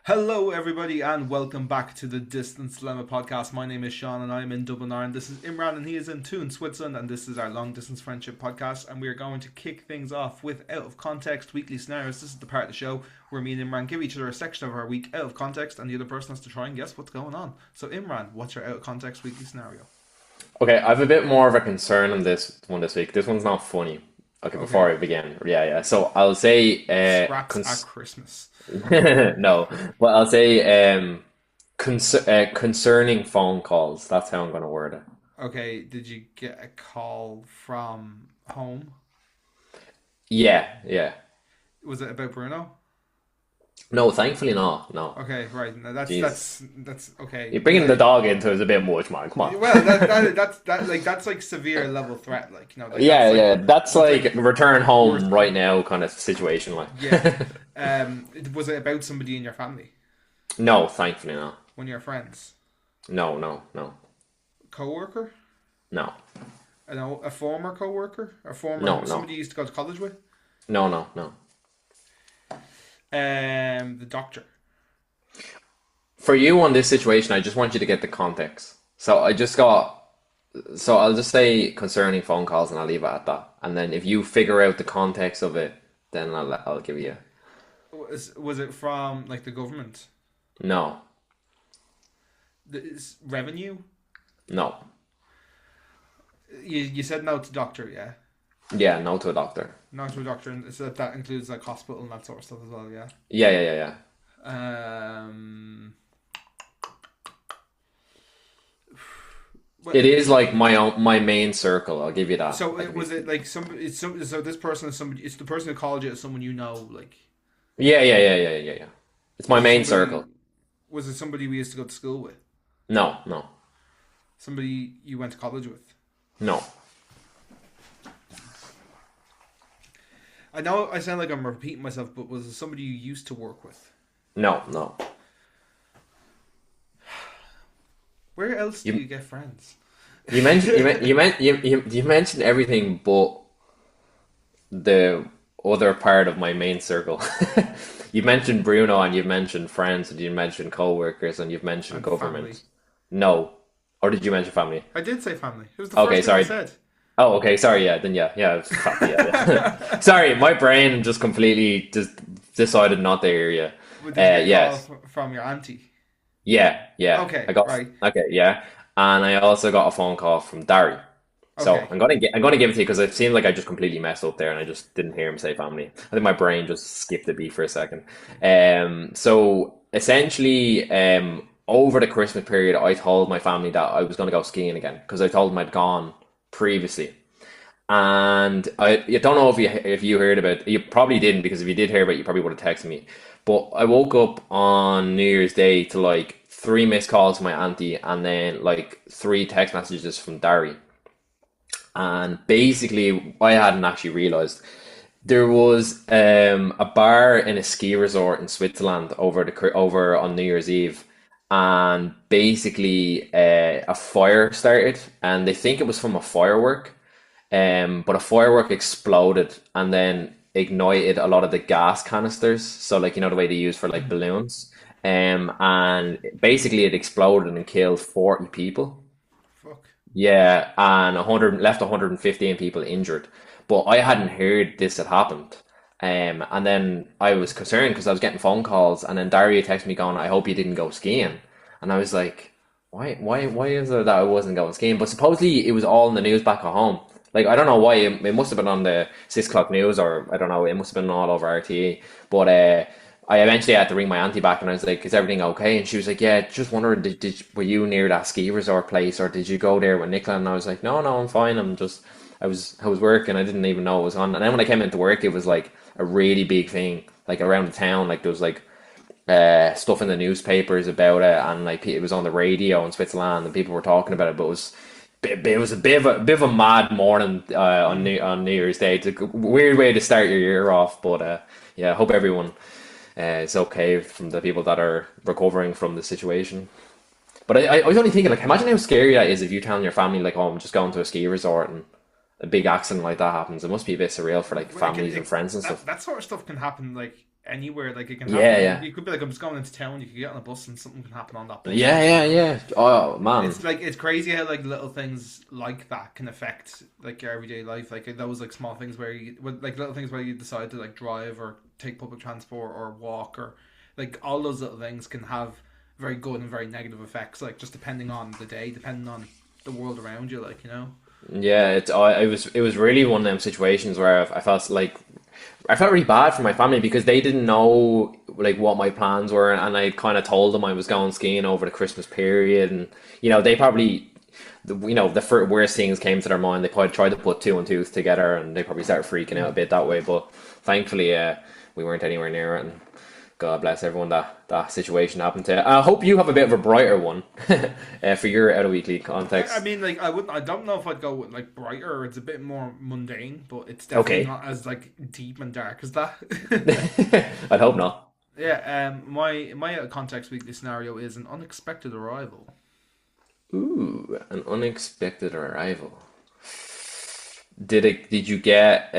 Hello, everybody, and welcome back to the Distance Dilemma podcast. My name is Shaun, and I'm in Dublin, Ireland. This is Imran, and he is in Thun, Switzerland, and this is our long distance friendship podcast. And we are going to kick things off with out of context weekly scenarios. This is the part of the show where me and Imran give each other a section of our week out of context, and the other person has to try and guess what's going on. So, Imran, what's your out of context weekly scenario? Okay, I have a bit more of a concern on this one this week. This one's not funny. Okay, Okay, before I begin, yeah. So I'll say, scraps at Christmas. no, but I'll say, concerning phone calls. That's how I'm gonna word it. Okay, did you get a call from home? Yeah, yeah. Was it about Bruno? No, thankfully not. No, Okay, right. Now that's jeez, that's that's okay. you're bringing the dog into it is a bit much, man. Come on. Well, that's like severe level threat. Like Yeah, yeah. That's that's like like return worst. home right now kind of situation. Like, Yeah. Was it about somebody in your family? no, thankfully not. One of your friends? No, no, no, Co-worker? no, A former co-worker? A no, former no, somebody you used to go to college with? no, no, no. The doctor. For you on this situation, I just want you to get the context. So I'll just say concerning phone calls and I'll leave it at that. And then if you figure out the context of it, then I'll give you. Was it from like the government? No, Revenue? no. You said no to doctor, yeah. Yeah, no to a doctor. No to a doctor, and so that includes like hospital and that sort of stuff as well, yeah. Yeah. Um. It Well, is like my main circle. I'll give you that. so Like, was it like somebody? So this person is somebody. It's the person who called you is someone you know. Like, yeah. It's my was it main somebody? circle. Was it somebody we used to go to school with? No, no, Somebody you went to college with? no, I know I sound like I'm repeating myself, but was it somebody you used to work with? no. Where else do You you get friends? you mentioned you mentioned everything but the other part of my main circle. You mentioned Bruno and you've mentioned friends and you mentioned co-workers and you've mentioned And family. government. No. Or did you mention family? I did say family. It was the Okay, first thing I sorry. said. Oh, okay, sorry, yeah, then yeah, it's family, yeah. Sorry, my brain just completely just decided not to hear you. Well, did you get a call Yes. from your auntie? Yeah. Okay, I got right. okay, yeah. And I also got a phone call from Dari. So Okay. I'm gonna give it to you because it seemed like I just completely messed up there and I just didn't hear him say family. I think my brain just skipped a beat for a second. So essentially, over the Christmas period, I told my family that I was gonna go skiing again because I told them I'd gone previously. And I don't know if you heard about it. You probably didn't because if you did hear about it, you probably would have texted me. But I woke up on New Year's Day to like three missed calls from my auntie and then like three text messages from Dari. And basically, I hadn't actually realized there was a bar in a ski resort in Switzerland over on New Year's Eve, and basically a fire started, and they think it was from a firework, but a firework exploded and then ignited a lot of the gas canisters. So like the way they use for like balloons, and basically it exploded and killed 40 people. Fuck. Yeah, and 100 left 115 people injured. But I hadn't heard this had happened. And then I was concerned because I was getting phone calls, and then Daria texted me going, "I hope you didn't go skiing." And I was like, why is it that I wasn't going skiing? But supposedly it was all in the news back at home. Like I don't know why it must have been on the 6 o'clock news, or I don't know. It must have been all over RTE. But I eventually had to ring my auntie back, and I was like, "Is everything okay?" And she was like, "Yeah, just wondering, were you near that ski resort place, or did you go there with Nicola?" And I was like, "No, I'm fine. I was working. I didn't even know it was on." And then when I came into work, it was like a really big thing, like around the town. Like there was like stuff in the newspapers about it, and like it was on the radio in Switzerland, and people were talking about it. But it was a bit of a mad morning on New Year's Day. It's a weird way to start your year off, but yeah, I hope everyone is okay from the people that are recovering from the situation. But I was only thinking, like, imagine how scary that is if you're telling your family, like, oh, I'm just going to a ski resort and a big accident like that happens. It must be a bit surreal for like Well, families and friends and stuff. that sort of stuff can happen like anywhere. Like it can Yeah, happen. yeah. You could be like, I'm just going into town. You could get on a bus and something can happen on that bus. Yeah, Like, yeah, yeah. Oh man. it's like it's crazy how like little things like that can affect like your everyday life. Like those like small things where like little things where you decide to like drive or take public transport or walk or like all those little things can have very good and very negative effects. Like just depending on the day, depending on the world around you. Like Yeah, it was really one of them situations where I felt like I felt really bad for my family because they didn't know like what my plans were, and I kind of told them I was going skiing over the Christmas period, and they probably, the first worst things came to their mind. They probably tried to put two and two together, and they probably started freaking out a bit that way. But thankfully, we weren't anywhere near it, and God bless everyone that situation happened to. I hope you have a bit of a brighter one for your out of weekly I context. mean, like I don't know if I'd go with like brighter. It's a bit more mundane, but it's definitely Okay, not as like deep and dark as that. I'd hope not. Yeah. My context weekly scenario is an unexpected arrival. Ooh, an unexpected arrival. Did you get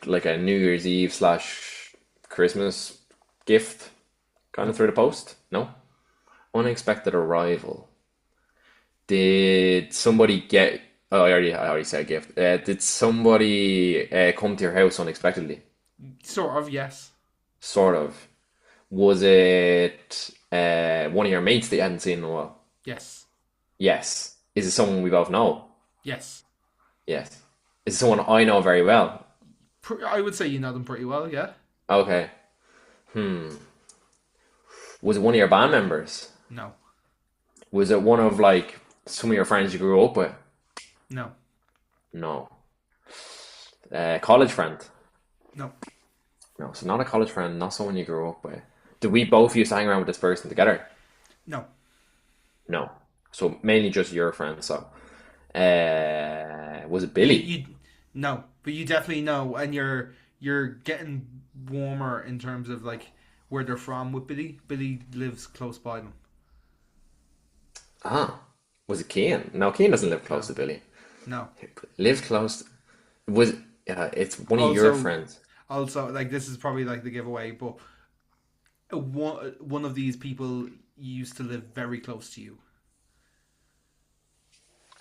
like a New Year's Eve slash Christmas gift kind of No. through the post? No? Unexpected arrival. Did somebody get I already said gift. Did somebody come to your house unexpectedly? Sort of. Yes. Sort of. Was it one of your mates that you hadn't seen in a while? Yes. Yes. Is it someone we both know? Yes. Yes. Is it someone I know very well? I would say you know them pretty well. Yeah. Okay. Hmm. Was it one of your band members? No. Was it one of like some of your friends you grew up with? No. No. College friend? No. No. So not a college friend, not someone you grew up with. Did we both used to hang around with this person together? No. No. So mainly just your friends. So, was it You Billy? you no, but you definitely know, and you're getting warmer in terms of like where they're from with Billy. Billy lives close by them. Ah, was it Keane? No, Keane doesn't live close No. to Billy. No. Lives close. Was it's one of your Also, friends? like this is probably like the giveaway, but one of these people used to live very close to you.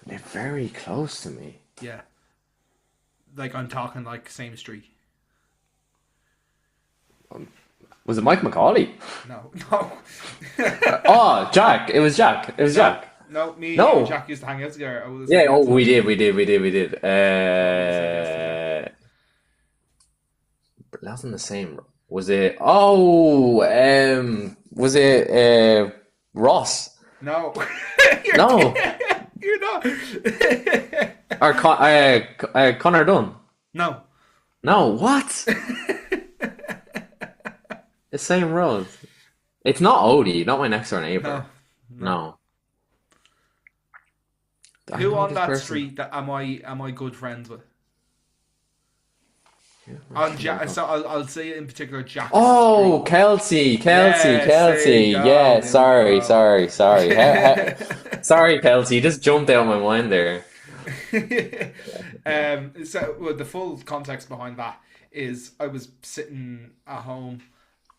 They're very close to me. Yeah, like I'm talking like same street. Was it Mike McCauley? No, no, Oh, Jack. It was Jack. It was no, Jack. no. Me and No. Jack used to hang out together. I would have said Yeah. Oh, yes to we that. did. We did. We did. We did. We did. I would have said yes to Jack. But that's in the same. Was it? Oh, was it Ross? No, you're No, you're not. or Connor Dunn? No, No, what? The same road. It's not Odie, not my next door no, neighbor. no. No, I Who know on this that person. street that am I good friends with? Yeah, On actually, Jack, so I'll say in particular Jack's street. oh, Yes, there you Kelsey. go, Yeah, there you go. sorry. Sorry, Kelsey. Just jumped out of my mind there. So well, the full context behind that is I was sitting at home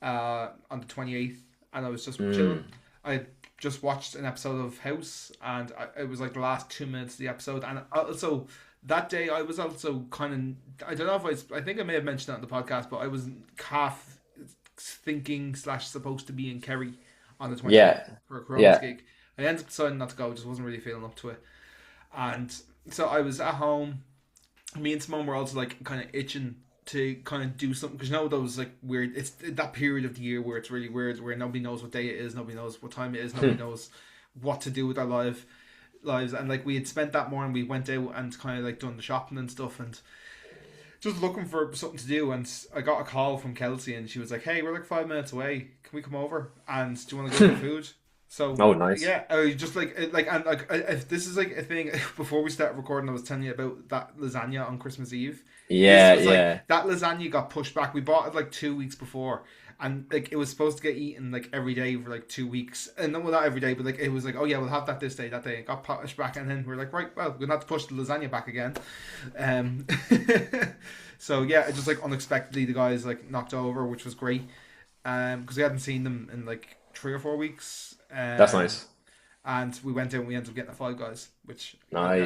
on the 28th and I was just chilling. Mm, I just watched an episode of House and it was like the last 2 minutes of the episode. And also that day I was also kind of, I don't know if I think I may have mentioned that on the podcast, but I was half thinking slash supposed to be in Kerry on the 28th yeah, for a Coronas yeah. gig. I ended up deciding not to go, just wasn't really feeling up to it. And so I was at home. Me and Simone were also like kind of itching to kind of do something because you know those like weird. It's that period of the year where it's really weird, where nobody knows what day it is, nobody knows what time it is, nobody knows what to do with their lives. And like we had spent that morning, we went out and kind of like done the shopping and stuff, and just looking for something to do. And I got a call from Kelsey, and she was like, "Hey, we're like 5 minutes away. Can we come over? And do you want to go get food?" So Oh, nice. yeah, I was just and like if this is like a thing. Before we start recording, I was telling you about that lasagna on Christmas Eve. This Yeah, was like yeah. that lasagna got pushed back. We bought it like 2 weeks before, and like it was supposed to get eaten like every day for like 2 weeks, and then well not every day, but like it was like oh yeah we'll have that this day that day. It got pushed back, and then we're like right well we're gonna have to push the lasagna back again. Um, so yeah, it just like unexpectedly the guys like knocked over, which was great. because we hadn't seen them in like 3 or 4 weeks. That's nice. And we went out and we ended up getting a Five Guys, which,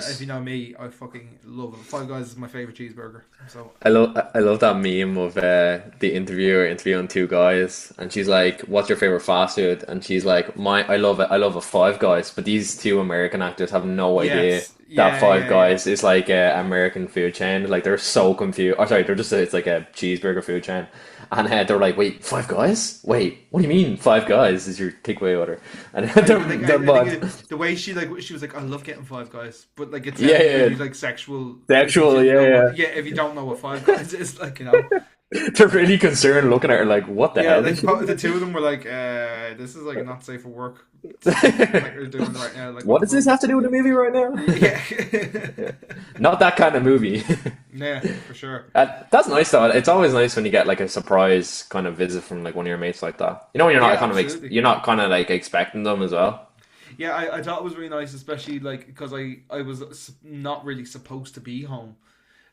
if you Nice. know me, I fucking love it. Five Guys is my favorite cheeseburger. So I love that meme of the interviewer interviewing two guys, and she's like, "What's your favorite fast food?" And she's like, "My I love a Five Guys." But these two American actors have no idea yes, that yeah, Five yeah, yeah. Guys is like a American food chain. Like they're so confused. Or sorry, they're just it's like a cheeseburger food chain, and they're like, "Wait, Five Guys? Wait, what do you mean Five Guys is your takeaway order?" And they're I think mad. the way she was like, I love getting Five Guys, but like it Yeah, sounds yeah, really yeah. like sexual The if you actual, didn't yeah, know yeah. what. Yeah, if you don't know what Five Guys is, like, you know. They're really concerned looking at her like, what the Yeah, hell like did she do? the two of them were like, this is like not safe for work stuff like they're doing right now. Like, what What the does this fuck? have to do with the movie right now? Yeah, Yeah. Not that kind of movie. yeah, for sure. That's nice though. It's always nice when you get like a surprise kind of visit from like one of your mates like that. You know, when Yeah, absolutely. you're not kind of like expecting them as well. Yeah, I thought it was really nice, especially like because I was not really supposed to be home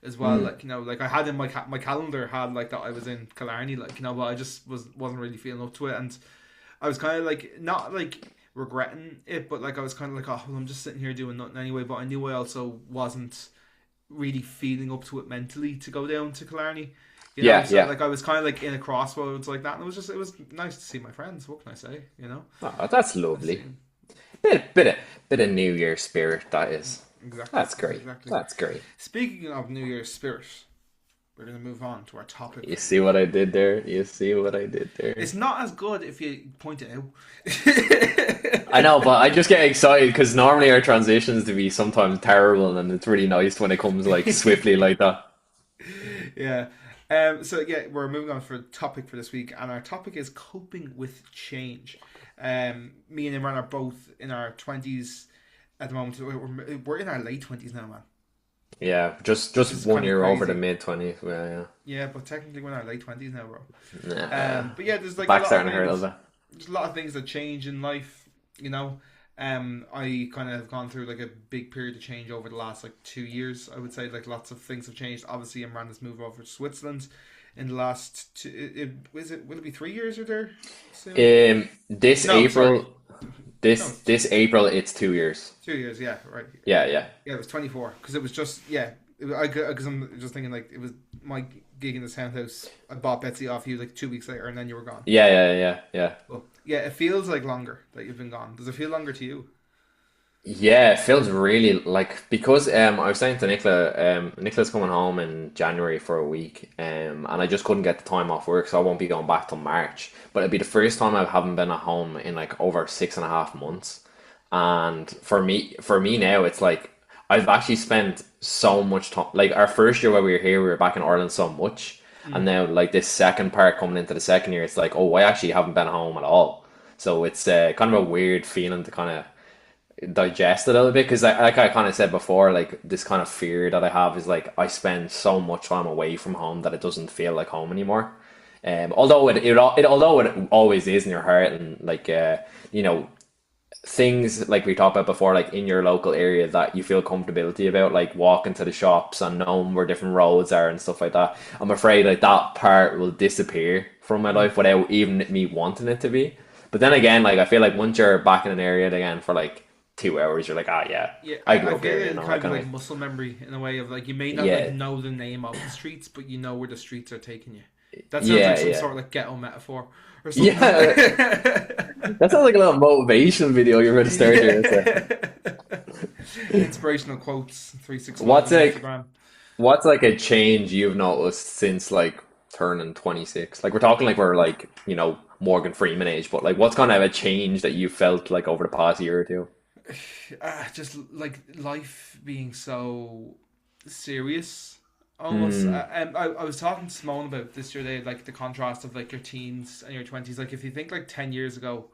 as well. Mm. Like, you know, like I had in my calendar had like that I was in Killarney, like, you know, but I just wasn't really feeling up to it, and I was kind of like not like regretting it, but like I was kind of like, oh well, I'm just sitting here doing nothing anyway. But I knew I also wasn't really feeling up to it mentally to go down to Killarney. You know, Yeah, so yeah. like I was kind of like in a crossroads like that, and it was nice to see my friends. What can I say? You know, Oh, that's I see lovely. Bit of New Year spirit. That is. exactly, That's great. exactly. That's great. Speaking of New Year's spirit, we're going to move on to our topic. You see what I did there? You see what I did It's there? not as good if you point it out. I know, but I just get excited because normally our transitions to be sometimes terrible, and it's really nice when it comes like swiftly like that. Yeah. So yeah, we're moving on for a topic for this week, and our topic is coping with change. Me and Imran are both in our 20s at the moment. We're in our late 20s now, man, Yeah, which just is one kind of year over the crazy. mid 20s. Yeah, Yeah, but technically we're in our late 20s now, bro. yeah. But yeah, there's like a Back lot of starting to hurt a things. little There's a lot of things that change in life, you know. I kind of have gone through like a big period of change over the last like 2 years. I would say like lots of things have changed. Obviously, Imran has moved over to Switzerland in the last two. Will it be 3 years you're there soon? bit. This No, sorry. April, No, this April, it's 2 years. 2 years. Yeah, right. Yeah, yeah, Yeah, it was 24 because it was just yeah. Because I'm just thinking like it was my gig in the townhouse. I bought Betsy off you like 2 weeks later, and then you were gone. yeah, yeah, yeah, yeah. Well, yeah, it feels like longer that you've been gone. Does it feel longer to you? Yeah, it feels really like because I was saying to Nicola, Nicola's coming home in January for a week, and I just couldn't get the time off work, so I won't be going back till March. But it'll be the first time I haven't been at home in like over 6.5 months. And for me now, it's like I've actually spent so much time. Like our first year while we were here, we were back in Ireland so much, and Mm. now like this second part coming into the second year, it's like, oh, I actually haven't been home at all. So it's kind of a weird feeling to kind of digest it a little bit because like I kind of said before, like this kind of fear that I have is like I spend so much time away from home that it doesn't feel like home anymore. Although although it always is in your heart, and like you know, things like we talked about before, like in your local area that you feel comfortability about, like walking to the shops and knowing where different roads are and stuff like that. I'm afraid like that part will disappear from my Mm. life without even me wanting it to be. But then again, like I feel like once you're back in an area again for like 2 hours, you're like, ah, yeah, Yeah, I I grew up feel here, it you know, kind that of be kind like of. muscle memory in a way of like you may not like Yeah, know the name of the streets, but you know where the streets are taking you. That sounds like yeah, some yeah, sort of like ghetto metaphor or something. yeah. That sounds like a little motivational video you're going to start here. So. Yeah. Inspirational quotes 365 What's on like Instagram. What's like a change you've noticed since like turning 26? Like we're talking like we're like, Morgan Freeman age, but like what's kind of a change that you felt like over the past year or two? Just like life being so serious almost. Mm, I was talking to Simone about this the other day, like the contrast of like your teens and your 20s. Like if you think like 10 years ago,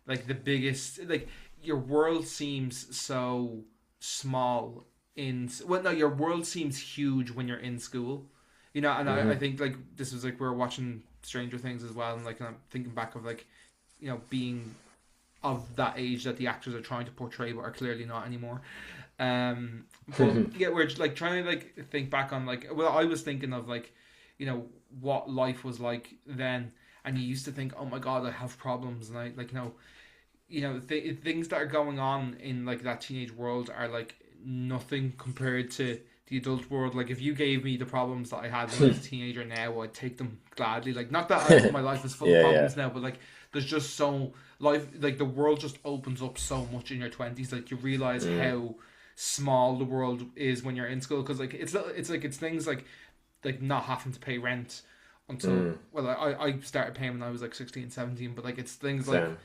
like the biggest, like your world seems so small well, no, your world seems huge when you're in school, and I hmm think like this was like we were watching Stranger Things as well, and like I'm thinking back of like, being of that age that the actors are trying to portray but are clearly not anymore. But yeah, we're like trying to like think back on like, well, I was thinking of like, what life was like then, and you used to think, oh my god, I have problems, and I like things that are going on in like that teenage world are like nothing compared to the adult world. Like if you gave me the problems that I had when I was a teenager now, I'd take them gladly. Like not that my life is full of Yeah, yeah. problems now, but like there's just so life like the world just opens up so much in your 20s. Like you realize Mm, how small the world is when you're in school, because like it's things like not having to pay rent until mm, well I started paying when I was like 16, 17, but like it's things like same.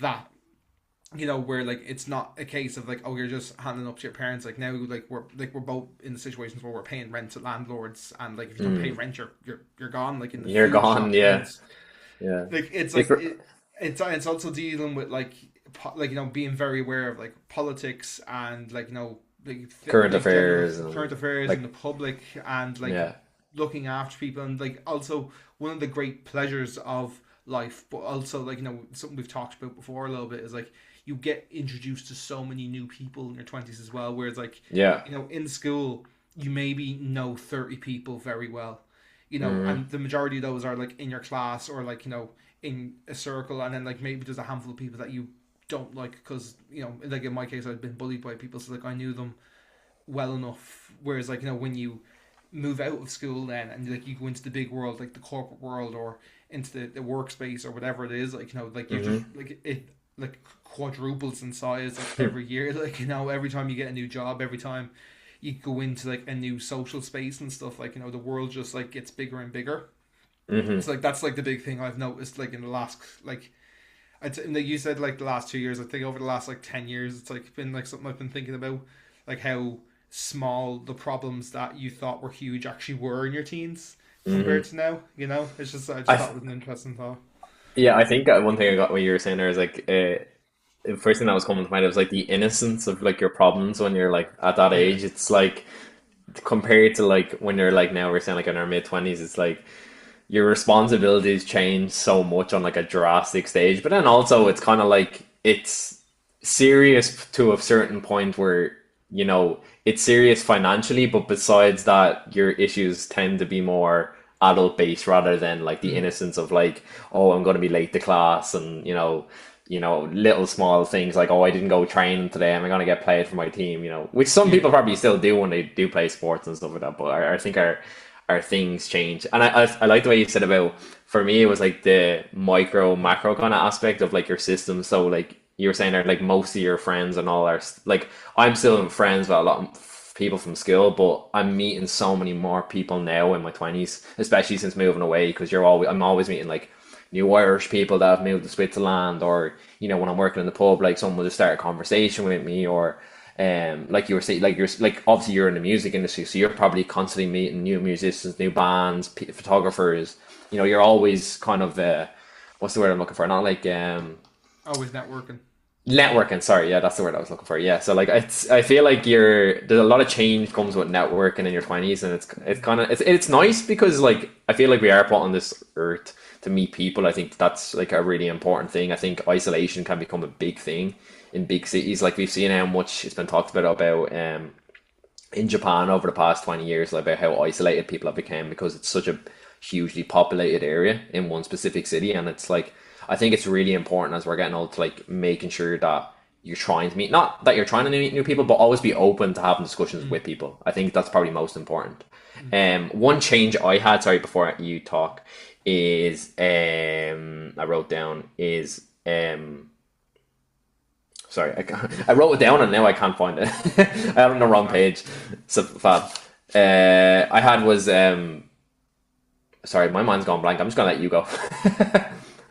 that, where like it's not a case of like, oh, you're just handing up to your parents. Like now, like we're both in the situations where we're paying rent to landlords, and like if you don't pay Mm. rent, you're gone. Like in the You're food gone, shop, and yeah. Yeah. like If it's also dealing with like being very aware of like politics and like current like general affairs current and affairs in like the public, and like yeah. looking after people, and like also one of the great pleasures of life, but also like something we've talked about before a little bit is like you get introduced to so many new people in your 20s as well, whereas like Yeah. in school you maybe know 30 people very well, Mm, and the majority of those are like in your class or like in a circle, and then like maybe there's a handful of people that you don't like because like in my case I'd been bullied by people, so like I knew them well enough. Whereas like when you move out of school then and like you go into the big world, like the corporate world, or into the workspace or whatever it is, like like you just mm-hmm. like it like quadruples in size like every year. Like every time you get a new job, every time you go into like a new social space and stuff, like the world just like gets bigger and bigger. Mm-hmm. So like that's like the big thing I've noticed like in the last like like you said, like the last 2 years. I think over the last like 10 years, it's like been like something I've been thinking about, like how small the problems that you thought were huge actually were in your teens compared Mm-hmm. to now. It's just I just I thought it was an interesting thought. Yeah, I think one thing I got what you were saying there is like the first thing that was coming to mind was like the innocence of like your problems when you're like at that Yeah. age. It's like compared to like when you're like now we're saying like in our mid 20s, it's like your responsibilities change so much on like a drastic stage. But then also it's kind of like it's serious to a certain point where it's serious financially, but besides that, your issues tend to be more adult based rather than like the Mm. innocence of like, oh, I'm going to be late to class, and little small things like, oh, I didn't go training today, am I going to get played for my team, which some Yeah. people probably still do when they do play sports and stuff like that. But I think our things change, and I like the way you said about, for me it was like the micro macro kind of aspect of like your system. So like you were saying there, like most of your friends and all are like, I'm still friends with a lot of people from school, but I'm meeting so many more people now in my 20s, especially since moving away, because I'm always meeting like new Irish people that have moved to Switzerland, or when I'm working in the pub, like someone will just start a conversation with me, or like you were saying, like you're like obviously you're in the music industry, so you're probably constantly meeting new musicians, new bands, photographers. You're always kind of what's the word I'm looking for? Not like Always networking. networking. Sorry, yeah, that's the word I was looking for. Yeah, so like I feel like there's a lot of change comes with networking in your 20s, and it's kind of it's nice because like I feel like we are put on this earth to meet people. I think that's like a really important thing. I think isolation can become a big thing in big cities. Like we've seen how much it's been talked about in Japan over the past 20 years, like, about how isolated people have become because it's such a hugely populated area in one specific city. And it's like, I think it's really important as we're getting old to like making sure that you're trying to meet, not that you're trying to meet new people, but always be open to having discussions Mm. with people. I think that's probably most important. Mm. One change I had, sorry, before you talk, is I wrote down is sorry, I wrote it down and now I can't find it. I had it on the That's wrong fine. page. So fab. I had was sorry, my mind's gone blank. I'm just gonna let you go.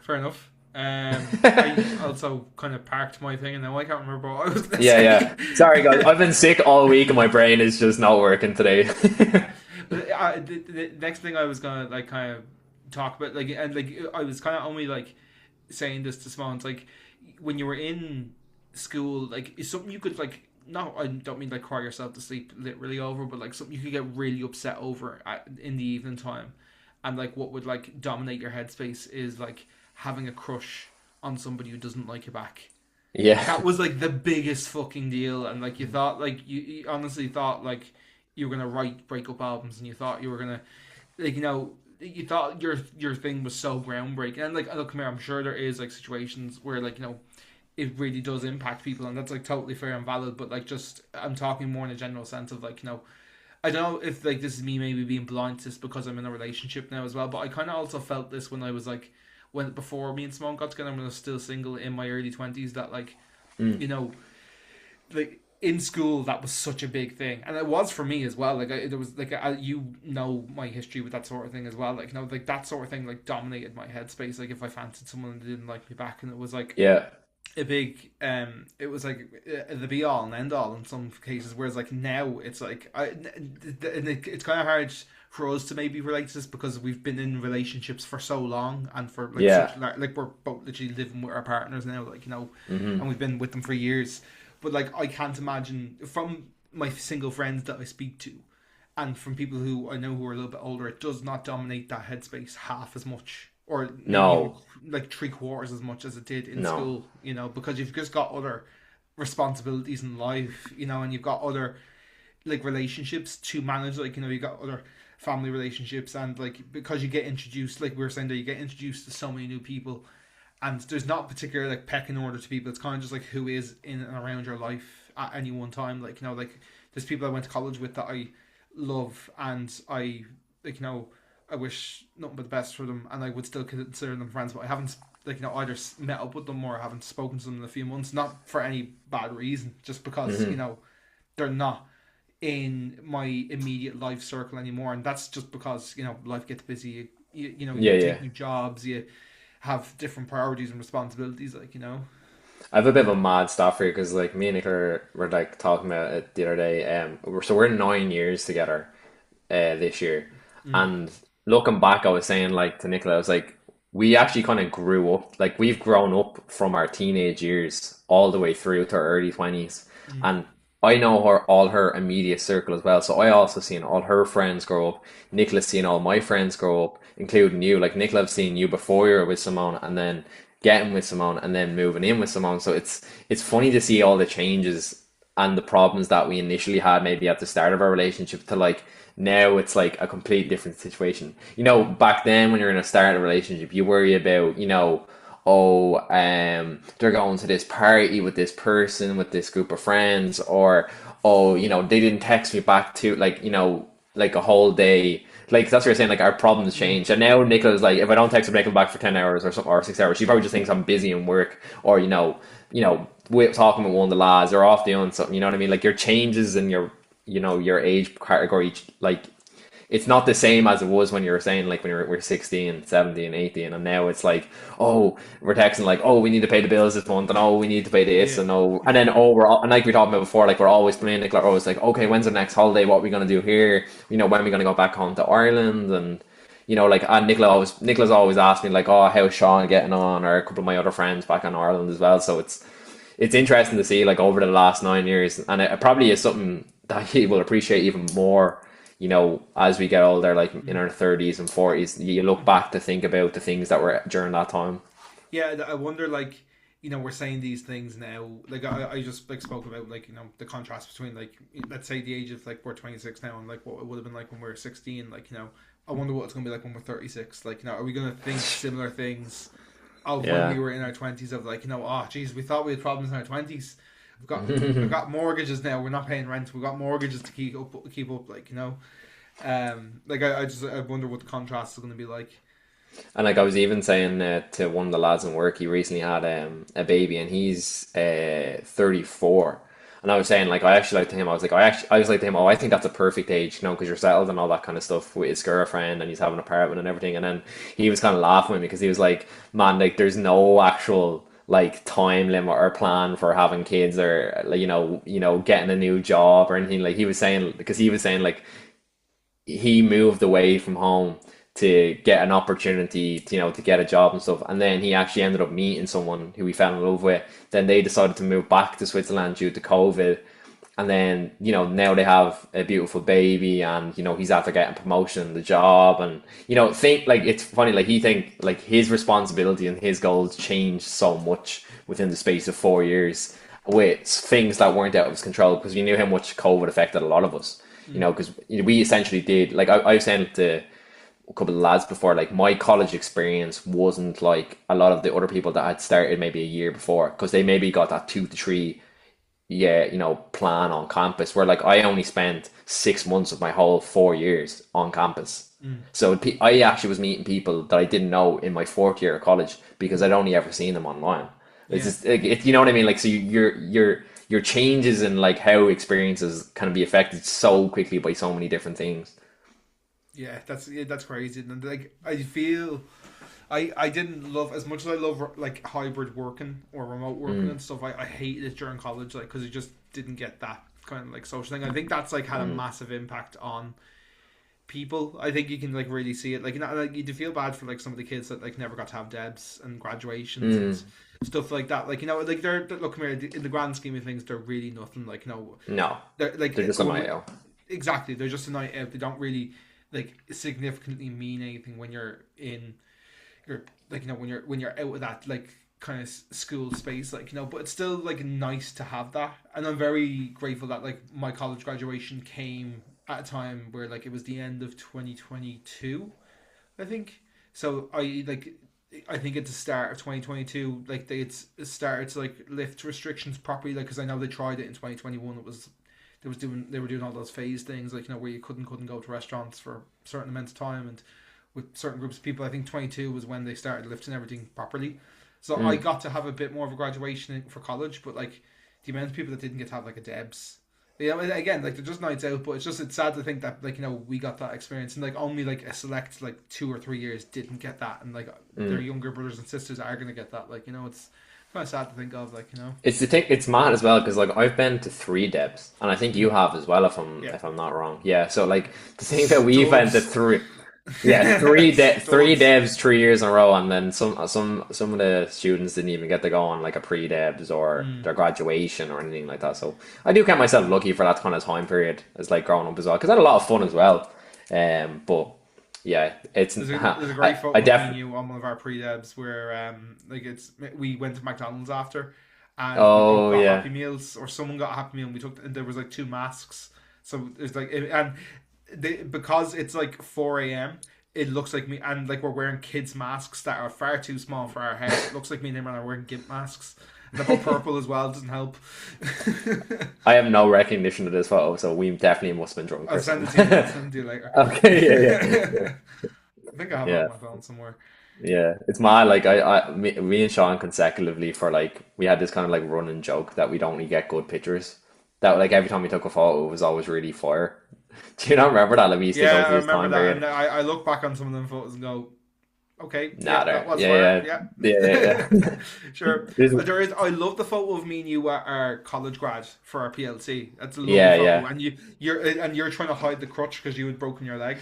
Fair enough. I also kind of parked my thing, and now I can't remember what I was going to Yeah, say. yeah. Sorry, guys. I've been sick all week and my brain is just not working today. But the next thing I was gonna like kind of talk about, like, and like I was kind of only like saying this to Simone, it's like when you were in school, like is something you could like. No, I don't mean like cry yourself to sleep literally over, but like something you could get really upset over in the evening time, and like what would like dominate your headspace is like having a crush on somebody who doesn't like you back. Yeah. That was like the biggest fucking deal, and like you thought, like you honestly thought like you were gonna write breakup albums, and you thought you were gonna like you thought your thing was so groundbreaking, and like, look, come here, I'm sure there is like situations where like it really does impact people, and that's like totally fair and valid. But like, just I'm talking more in a general sense of like, I don't know if like this is me maybe being blind to this because I'm in a relationship now as well, but I kind of also felt this when I was like when before me and Simone got together when I was still single in my early 20s, that like Mm. you know like in school that was such a big thing, and it was for me as well. Like there was like my history with that sort of thing as well. Like like that sort of thing like dominated my headspace. Like if I fancied someone and they didn't like me back, and it was like Yeah. a big it was like the be all and end all in some cases, whereas like now it's like it's kind of hard for us to maybe relate to this because we've been in relationships for so long and for like Yeah. such like we're both literally living with our partners now, like Hmm. and we've been with them for years. But like I can't imagine from my single friends that I speak to and from people who I know who are a little bit older, it does not dominate that headspace half as much, or maybe even No. like three quarters as much as it did in No. school. Because you've just got other responsibilities in life, and you've got other like relationships to manage. Like you got other family relationships, and like because you get introduced, like we were saying, there you get introduced to so many new people, and there's not particular like pecking order to people. It's kind of just like who is in and around your life at any one time. Like like there's people I went to college with that I love, and I like I wish nothing but the best for them, and I would still consider them friends. But I haven't like either met up with them or haven't spoken to them in a few months. Not for any bad reason, just because Hmm. they're not in my immediate life circle anymore, and that's just because life gets busy. Yeah, You yeah. take new jobs, you have different priorities and responsibilities, I have a bit of a mad stuff here because like me and Nicola were like talking about it the other day. So we're 9 years together this year, Mm. and looking back, I was saying like to Nicola, I was like, we actually kind of grew up. Like we've grown up from our teenage years all the way through to our early 20s, Mm. and I know all her immediate circle as well. So I also seen all her friends grow up. Nicola's seen all my friends grow up, including you. Like Nicola, I've seen you before you were with Simone, and then getting with Simone, and then moving in with Simone. So it's funny to see all the changes and the problems that we initially had maybe at the start of our relationship to like now it's like a complete different situation. Back then when you're in a start of a relationship, you worry about, oh, they're going to this party with this person, with this group of friends, or oh, they didn't text me back to like, like a whole day. Like that's what you're saying. Like our problems Mm. change, and now Nicola's like, if I don't text Nicola back for 10 hours or something or 6 hours, she probably just thinks I'm busy in work, or we're talking with one of the lads or off doing something. You know what I mean? Like your changes in your age category, like it's not the same as it was when you were saying like when we're 16, 17, 18, and now it's like, oh, we're texting like, oh, we need to pay the bills this month, and oh, we need to pay this, Yeah. and oh, and Yeah. then oh, and like we talked about before, like we're always planning, like we're always like, okay, when's the next holiday, what are we going to do here, when are we going to go back home to Ireland, and like, and Nicola's always asked me like, oh, how's Shaun getting on, or a couple of my other friends back in Ireland as well. So it's interesting to see like over the last 9 years, and it probably is something that he will appreciate even more. As we get older, like in Mm. our 30s and 40s, you look back to think about the things that were during that time. Yeah, I wonder, like, we're saying these things now. Like, I just like spoke about like the contrast between like let's say the age of like we're 26 now and like what it would have been like when we were 16. Like, I wonder what it's gonna be like when we're 36. Like, are we gonna think similar things of when we Yeah. were in our 20s? Of like, oh, geez, we thought we had problems in our 20s. We've got mortgages now. We're not paying rent. We've got mortgages to keep up. Like, like I wonder what the contrast is gonna be like. And like I was even saying to one of the lads in work, he recently had a baby, and he's 34. And I was saying, like, I actually like to him. I was like to him, oh, I think that's a perfect age, because you're settled and all that kind of stuff with his girlfriend, and he's having an apartment and everything. And then he was kind of laughing at me because he was like, man, like, there's no actual like time limit or plan for having kids, or like, getting a new job or anything. Like he was saying like he moved away from home to get an opportunity to, to get a job and stuff. And then he actually ended up meeting someone who he fell in love with. Then they decided to move back to Switzerland due to COVID. And then, now they have a beautiful baby, and, he's after getting promotion in the job. And, think like it's funny, like he think like his responsibility and his goals changed so much within the space of 4 years with things that weren't out of his control, because we knew how much COVID affected a lot of us, Mm. because we essentially did, like I was saying to a couple of lads before, like my college experience wasn't like a lot of the other people that had started maybe a year before, because they maybe got that 2 to 3, yeah, plan on campus, where like I only spent 6 months of my whole 4 years on campus. Mm. So I actually was meeting people that I didn't know in my fourth year of college because I'd only ever seen them online. It's Yeah. just like, you know what I mean? Like, so your changes in like how experiences can be affected so quickly by so many different things. That's crazy. And like I feel I didn't love as much as I love like hybrid working or remote working Mm, and stuff. I hated it during college, like because you just didn't get that kind of like social thing. I think that's like had a mm, massive impact on people. I think you can like really see it. Like, like you do feel bad for like some of the kids that like never got to have debs and graduations and mm. stuff like that. Like like look, come here, in the grand scheme of things, they're really nothing. Like No, they're like they're just a night out. exactly, they're just a night out. They don't really like significantly mean anything when you're in you're like when you're out of that like kind of school space, like but it's still like nice to have that, and I'm very grateful that like my college graduation came at a time where like it was the end of 2022, I think. So I think at the start of 2022 like they had started to like lift restrictions properly, like because I know they tried it in 2021. It was they were doing all those phase things, like where you couldn't go to restaurants for certain amounts of time and with certain groups of people. I think 22 was when they started lifting everything properly. So I Mm. got to have a bit more of a graduation for college, but like the amount of people that didn't get to have like a Debs. Yeah, again, like they're just nights out, but it's sad to think that like we got that experience and like only like a select like 2 or 3 years didn't get that, and like their Mm. younger brothers and sisters are gonna get that. Like it's kind of sad to think of, like It's the thing. It's mad as well because like I've been to 3 debs, and I think you Mm. have as well. If I'm Yeah, if I'm not wrong, yeah. So like the thing that we've been to dubs, three, yeah, three dubs. devs 3 years in a row, and then some of the students didn't even get to go on like a pre-debs or Mm. their graduation or anything like that. So I do count myself lucky for that kind of time period as like growing up as well because I had a lot of fun as well. But yeah, it's There's a great I photo of me and def you on one of our pre-debs where like we went to McDonald's after, and we both oh got yeah. Happy Meals, or someone got a Happy Meal, and we took and there was like two masks. So it's like and because it's like 4 a.m. It looks like me, and like we're wearing kids masks that are far too small for our heads. It looks like me and Imran are wearing gimp masks. And they're both purple as well. Doesn't help. I have no recognition of this photo, so we definitely must have been drunk I'll or send it something. to you. I'll send it to you later. Okay, yeah, I think I have it yeah, on my phone somewhere. yeah. It's mad. Like me and Sean consecutively for like we had this kind of like running joke that we'd only get good pictures. That like every time we took a photo, it was always really fire. Do you not remember that? Like we used to go Yeah, I through this remember time that, and period. I look back on some of them photos and go, okay, Nah, yeah, that there. was fire, Yeah, yeah, yeah, yeah, yeah, sure. yeah. There is. I love the photo of me and you at our college grad for our PLC. That's a lovely Yeah, photo, yeah. and you're trying to hide the crutch because you had broken your leg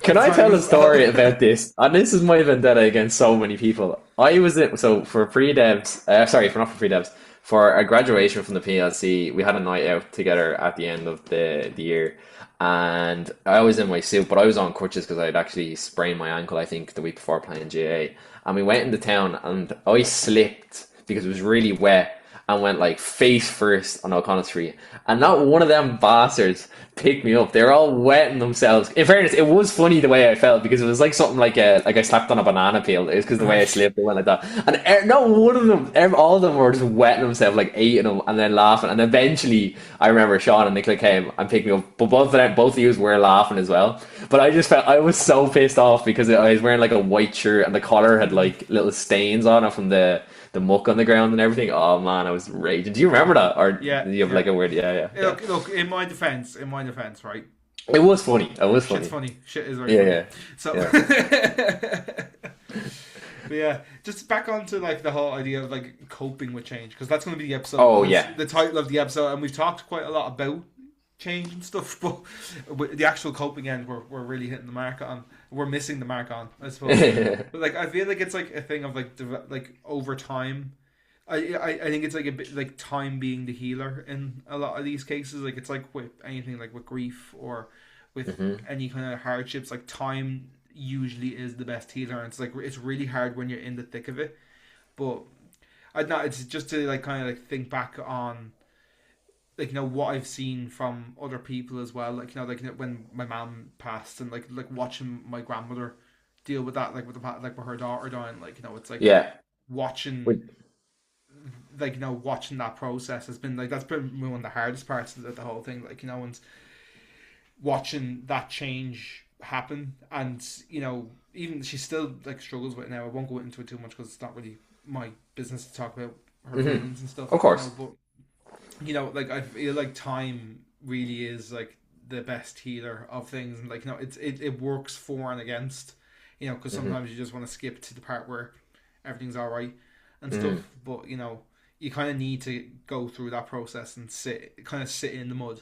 at Can the I time tell a as well. story about this? And this is my vendetta against so many people. I was in, so for pre-devs, sorry, for not for pre-devs, for a graduation from the PLC, we had a night out together at the end of the year. And I was in my suit, but I was on crutches because I'd actually sprained my ankle, I think, the week before playing GA. And we went into town and I slipped because it was really wet and went like face first on O'Connell Street. And not one of them bastards picked me up. They were all wetting themselves. In fairness, it was funny the way I felt because it was like something like I slapped on a banana peel. It was because the way I slipped, it went like that. And not one of them, all of them were just wetting themselves, like eating them and then laughing. And eventually, I remember Sean and Nicola came and picked me up. But both of you were laughing as well. But I just felt I was so pissed off because I was wearing like a white shirt and the collar had like little stains on it from the muck on the ground and everything. Oh man, I was raging. Do you remember that, or Yeah, do you have yeah. like a weird? Yeah, yeah, yeah. Look. In my defense, right? It was funny. It was Shit's funny. funny. Shit is very Yeah, funny. yeah, So, yeah. but yeah, just back onto like the whole idea of like coping with change, because that's going to be the episode, Oh yeah. the title of the episode, and we've talked quite a lot about change and stuff, but with the actual coping end, we're really hitting the mark on. We're missing the mark on, I suppose. But like, I feel like it's like a thing of like like over time. I think it's like a bit like time being the healer in a lot of these cases. Like it's like with anything like with grief or with Hmm. any kind of hardships, like time usually is the best healer. And it's like it's really hard when you're in the thick of it. But I not it's just to like kind of like think back on like what I've seen from other people as well. Like like when my mom passed and like watching my grandmother deal with that, like with like with her daughter dying. Like it's like Yeah. watching, With- like watching that process has been like that's been one of the hardest parts of the whole thing. Like and watching that change happen, and even she still like struggles with it now. I won't go into it too much because it's not really my business to talk about her Mhm. feelings and stuff. Of course. But like I feel like time really is like the best healer of things, and like it works for and against, because Hmm. sometimes you just want to skip to the part where everything's all right and stuff, Hmm. but you kind of need to go through that process and sit in the mud,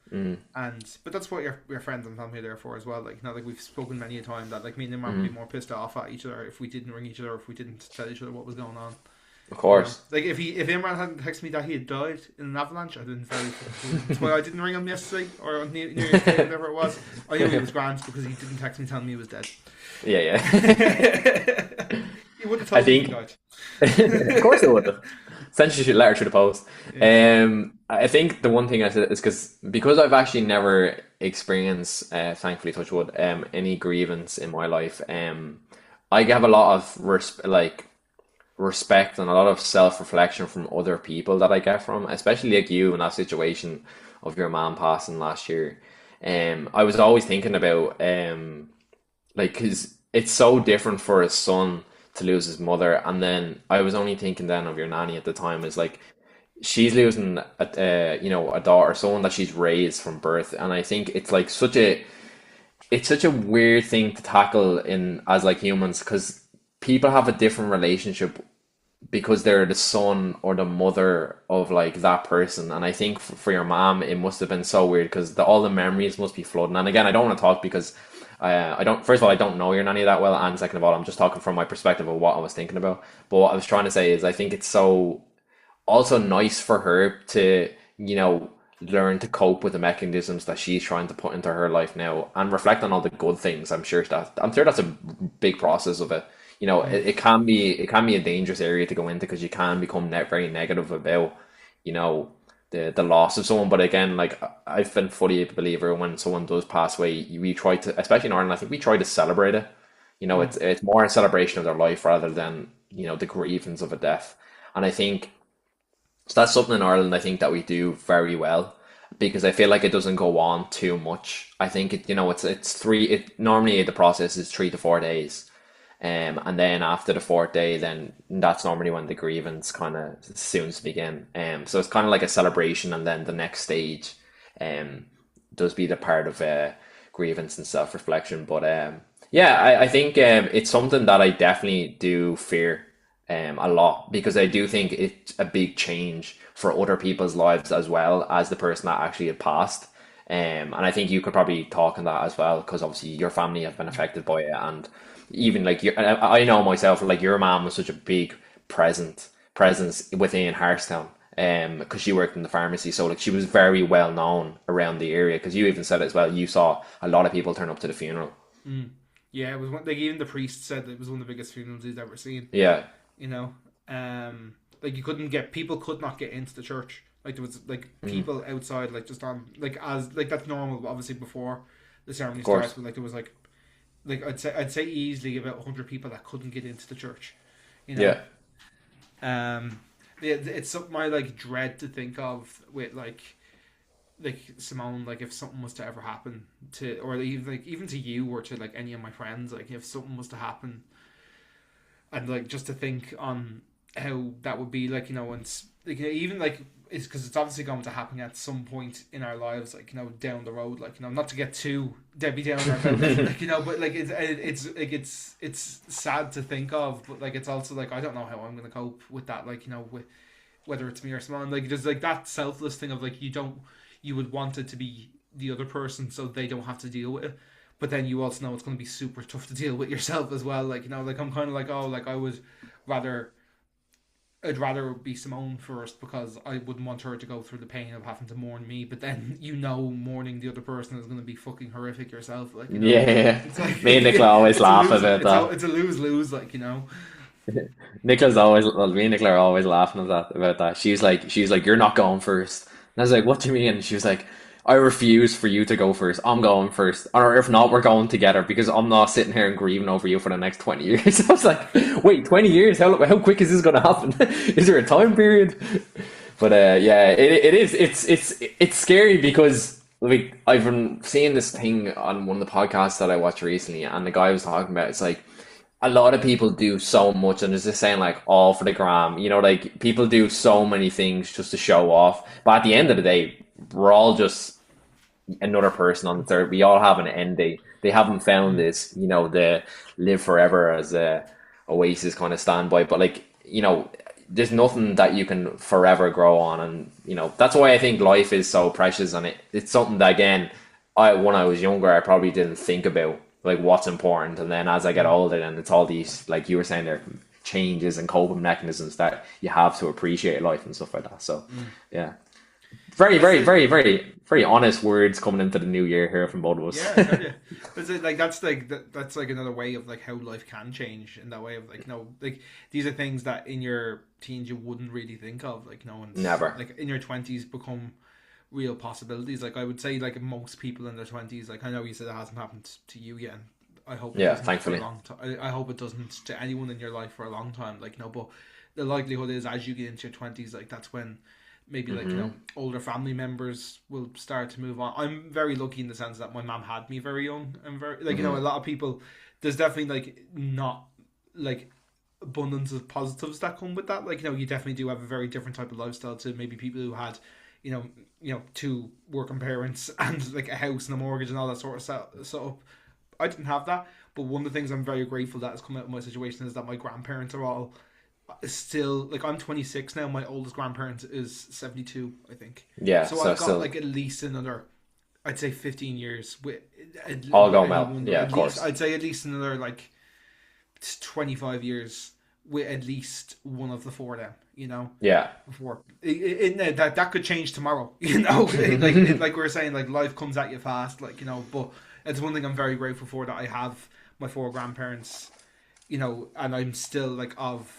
Hmm. and but that's what your friends and family are there for as well. Like like we've spoken many a time that like me and Imran would be Hmm. more pissed off at each other if we didn't ring each other, if we didn't tell each other what was going on. Of course. Like if Imran hadn't texted me that he had died in an avalanche, I'd been very fucking. That's why I didn't ring him yesterday or on New Year's Day, whatever it was. I knew he was grand because he didn't text me telling me he was dead. Yeah, yeah. He would have I told me if he think, died. of course it would. Essentially, should let her through the post. Yeah. I think the one thing I said is because I've actually never experienced, thankfully, touch wood, any grievance in my life. I have a lot of respect and a lot of self-reflection from other people that I get from, especially like you in that situation of your mom passing last year. I was always thinking about like because it's so different for a son to lose his mother, and then I was only thinking then of your nanny at the time is like she's losing a daughter, someone that she's raised from birth, and I think it's such a weird thing to tackle in as like humans because people have a different relationship because they're the son or the mother of like that person. And I think for your mom, it must have been so weird because all the memories must be flooding. And again, I don't want to talk because I don't. First of all, I don't know your nanny that well, and second of all, I'm just talking from my perspective of what I was thinking about. But what I was trying to say is, I think it's so also nice for her to learn to cope with the mechanisms that she's trying to put into her life now and reflect on all the good things. I'm sure that's a big process of it. Mm. It can be a dangerous area to go into because you can become very negative about the loss of someone. But again, like I've been fully a believer when someone does pass away, we try to, especially in Ireland, I think we try to celebrate it. Mm. It's more a celebration of their life rather than the grievance of a death. And I think so that's something in Ireland I think that we do very well because I feel like it doesn't go on too much. I think it's normally the process is 3 to 4 days. And then after the fourth day, then that's normally when the grievance kind of soon to begin. So it's kind of like a celebration, and then the next stage, um, does be the part of grievance and self reflection. But yeah, I think it's something that I definitely do fear a lot because I do think it's a big change for other people's lives as well as the person that actually had passed. And I think you could probably talk on that as well because obviously your family have been affected by it, and even like I know myself, like your mom was such a big presence within Harstown, because she worked in the pharmacy, so like she was very well known around the area. Because you even said it as well, you saw a lot of people turn up to the funeral. Mm. Yeah, it was one, like even the priest said it was one of the biggest funerals he's ever seen. Yeah, You know, like you couldn't get people could not get into the church. Like there was like mm, people outside, like just on like as like that's normal, obviously before the ceremony of starts. course. But like there was like I'd say easily about 100 people that couldn't get into the church. You know, Yeah, um, it's something I like dread to think of with like Simone. Like if something was to ever happen to, or even to you or to like any of my friends, like if something was to happen, and like just to think on how that would be like and like even like it's because it's obviously going to happen at some point in our lives, like down the road, like not to get too Debbie Downer about it, like but like it's like it's sad to think of, but like it's also like I don't know how I'm gonna cope with that, like with whether it's me or someone, like there's like that selfless thing of like you would want it to be the other person so they don't have to deal with it, but then you also know it's going to be super tough to deal with yourself as well, like like I'm kind of like, oh, like rather I'd rather be Simone first because I wouldn't want her to go through the pain of having to mourn me. But then mourning the other person is going to be fucking horrific yourself. Like yeah. it's like Me and Nicola always it's a laugh lose. about that. It's a lose lose. Like Nicola's always, well, me and Nicola are always laughing at that about that. She's like, you're not going first. And I was like, what do you mean? And she was like, I refuse for you to go first. I'm going first. Or if not, we're going together because I'm not sitting here and grieving over you for the next 20 years. I was like, wait, 20 years? How quick is this going to happen? Is there a time period? But yeah, it is. It's scary because like I've been seeing this thing on one of the podcasts that I watched recently, and the guy was talking about it's like a lot of people do so much, and it's just saying like all for the gram. You know, like people do so many things just to show off, but at the end of the day, we're all just another person on the third. We all have an end date. They haven't found this, the live forever as a Oasis kind of standby. But like, there's nothing that you can forever grow on, and that's why I think life is so precious. And it's something that again, when I was younger, I probably didn't think about like what's important. And then as I get older, then it's all these like you were saying there changes and coping mechanisms that you have to appreciate life and stuff like that. So yeah. Very, very, very, very, very honest words coming into the new year here from both of us. Yeah, that's like another way of like how life can change in that way of like like these are things that in your teens you wouldn't really think of, like no one's Never. like in your 20s become real possibilities. Like I would say like most people in their 20s, like I know you said it hasn't happened to you yet, and I hope it doesn't thankfully. for a long time. I hope it doesn't to anyone in your life for a long time, like but the likelihood is as you get into your 20s, like that's when maybe like older family members will start to move on. I'm very lucky in the sense that my mom had me very young, and very like a lot of people, there's definitely like not like abundance of positives that come with that. Like you definitely do have a very different type of lifestyle to maybe people who had two working parents and like a house and a mortgage and all that sort of set up. I didn't have that, but one of the things I'm very grateful that has come out of my situation is that my grandparents are all still like I'm 26 now. My oldest grandparent is 72, I think. Yeah, so I've got still like at least another, I'd say 15 years with all going well. Yeah, of course. I'd say at least another like 25 years with at least one of the four of them. Yeah. Before that could change tomorrow. Like we were saying, like life comes at you fast. Like but it's one thing I'm very grateful for, that I have my four grandparents. And I'm still like of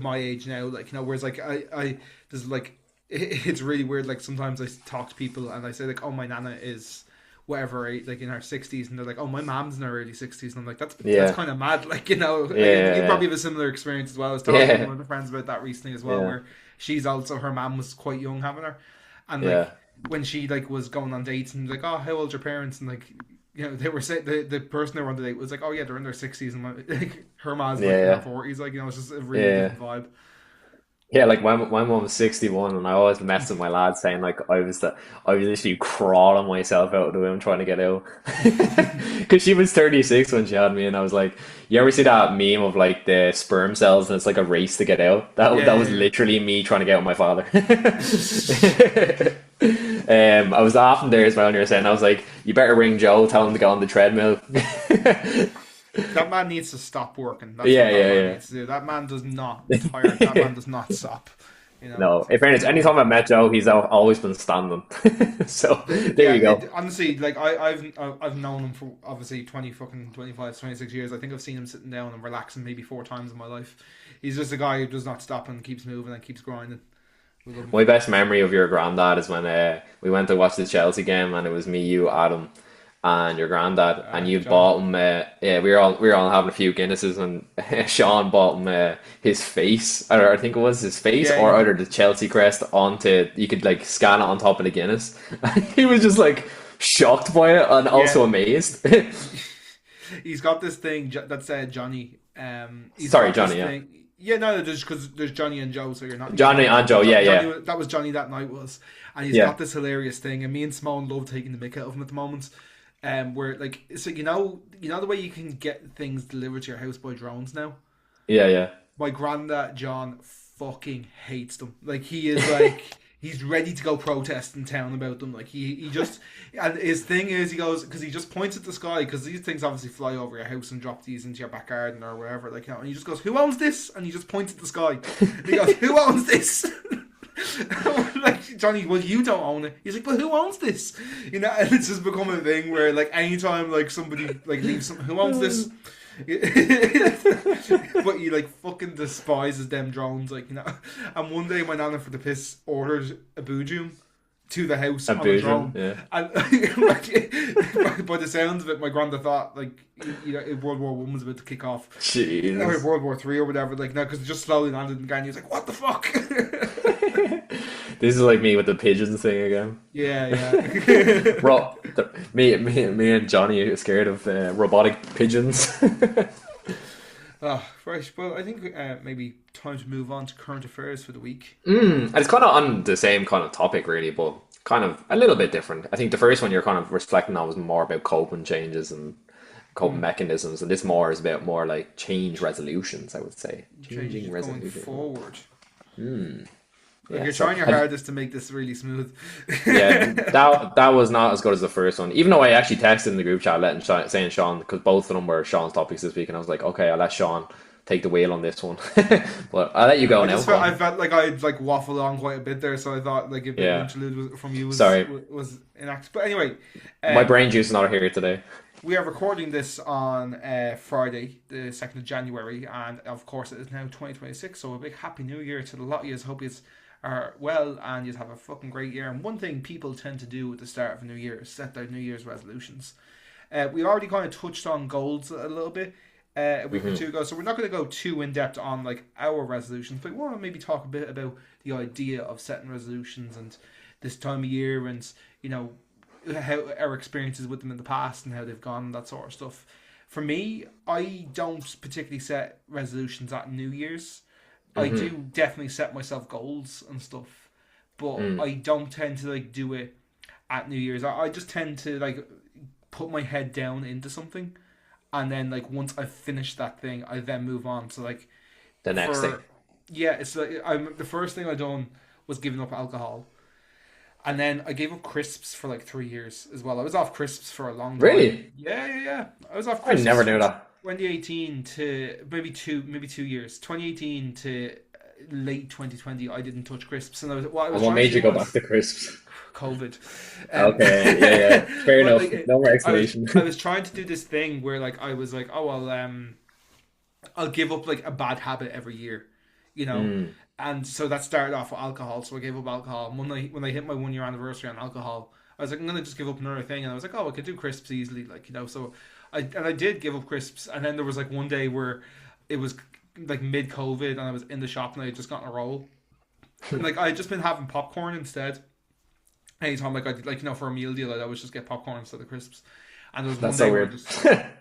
my age now, like whereas like I there's like it's really weird, like sometimes I talk to people and I say like, oh, my nana is whatever, like in her 60s, and they're like, oh, my mom's in her early 60s, and I'm like, that's kind of mad, like you probably have a similar experience as well. I was talking to one of the friends about that recently as well, where she's also, her mom was quite young having her, and like when she like was going on dates and like, oh, how old's your parents, and like they were saying the person they were on the date was like, oh yeah, they're in their 60s, and like her mom's like in her 40s, like it's just a really different vibe. Yeah, like my mom was 61, and I always messed with my lad saying like I was literally crawling myself out of the womb trying to get out because she was 36 when she had me, and I was like, you ever see that meme of like the sperm cells and it's like a race to get out? That was literally me trying to get out my father. I was laughing there as well when you were saying, I was like, you better ring Joe, tell him to go on the treadmill. That man needs to stop working. That's what that man needs to do. That man does not tire. That man does not stop. No, in fairness, anytime I've met Joe, he's always been standing. So there you go. Honestly, like I've known him for obviously 25, 26 years. I think I've seen him sitting down and relaxing maybe 4 times in my life. He's just a guy who does not stop and keeps moving and keeps grinding. My best memory of your granddad is when we went to watch the Chelsea game, and it was me, you, Adam, and your granddad, and you bought him. We were all having a few Guinnesses, and Shaun bought him his face, or I think it was his face, or either the Chelsea crest onto. You could like scan it on top of the Guinness. He was just like shocked by it and also amazed. He's got this thing that said Johnny. Sorry, Johnny. Yeah. Yeah, no, just because there's Johnny and Joe, so you're not Johnny and Joe. Johnny, that was Johnny that night and he's got this hilarious thing, and me and Simone love taking the mick out of him at the moment. Where like, so the way you can get things delivered to your house by drones now. Yeah. My granddad John fucking hates them. Like he is like he's ready to go protest in town about them. Like he just, and his thing is he goes, because he just points at the sky, because these things obviously fly over your house and drop these into your back garden or wherever, like and he just goes, who owns this? And he just points at the sky. And he goes, who owns this? Like, Johnny, well, you don't own it. He's like, but who owns this? And it's just become a thing where like anytime like somebody like leaves something, who owns this? But he like fucking despises them drones, like and one day my nana for the piss ordered a boojum to the house A on a vision, drone. yeah. And like, by the sounds of it, my granddad thought like World War One was about to kick off, or Jesus. World War Three or whatever. Like no, because it just slowly landed in Ghana. He was like, "What the fuck?" This is like me with the pigeons thing again. Yeah, yeah. Me and Johnny are scared of robotic pigeons. Oh, right. Well, I think maybe time to move on to current affairs for the week. And it's kind of on the same kind of topic, really, but kind of a little bit different. I think the first one you're kind of reflecting on was more about coping changes and coping mechanisms, and this more is about more like change resolutions, I would say. Changing Changes going resolution. forward. Like Yeah, you're so trying your hardest to make this really smooth. yeah, that was not as good as the first one. Even though I actually texted in the group chat letting saying Sean, because both of them were Sean's topics this week, and I was like, okay, I'll let Sean take the wheel on this one. But I'll let you go I now. just Go felt on. I felt like I'd like waffled on quite a bit there, so I thought like a bit of Yeah, interlude from you sorry. was inact. But anyway, My um, brain juice is not here today. we are recording this on Friday, the 2nd of January, and of course it is now 2026. So a big happy New Year to the lot of you. Hope you are well and you have a fucking great year. And one thing people tend to do at the start of a new year is set their New Year's resolutions. We already kind of touched on goals a little bit a week or two ago, so we're not going to go too in depth on like our resolutions, but we want to maybe talk a bit about the idea of setting resolutions and this time of year, and you know how our experiences with them in the past and how they've gone and that sort of stuff. For me, I don't particularly set resolutions at New Year's. I do definitely set myself goals and stuff, but I don't tend to like do it at New Year's. I just tend to like put my head down into something, and then like once I finish that thing, I then move on. So like The next thing. for yeah, it's like I'm the first thing I done was giving up alcohol, and then I gave up crisps for like 3 years as well. I was off crisps for a long time. Really? Yeah, yeah, yeah. I was off I crisps never from knew that. 2018 to maybe 2 years. 2018 to late 2020. I didn't touch crisps, and what I And was what trying to made you do go back was to crisps? COVID. Okay, yeah, yeah. Fair But enough. like No more I was explanation. I was trying to do this thing where like I was like, oh well, I'll give up like a bad habit every year, you know. And so that started off with alcohol. So I gave up alcohol. And when I hit my 1 year anniversary on alcohol, I was like, I'm gonna just give up another thing. And I was like, oh, I could do crisps easily, like you know. So I did give up crisps. And then there was like one day where it was like mid COVID, and I was in the shop and I had just gotten a roll. And like I had just been having popcorn instead. Anytime like I did, like you know, for a meal deal, I'd always just get popcorn instead of crisps. And there was one That's so day where weird.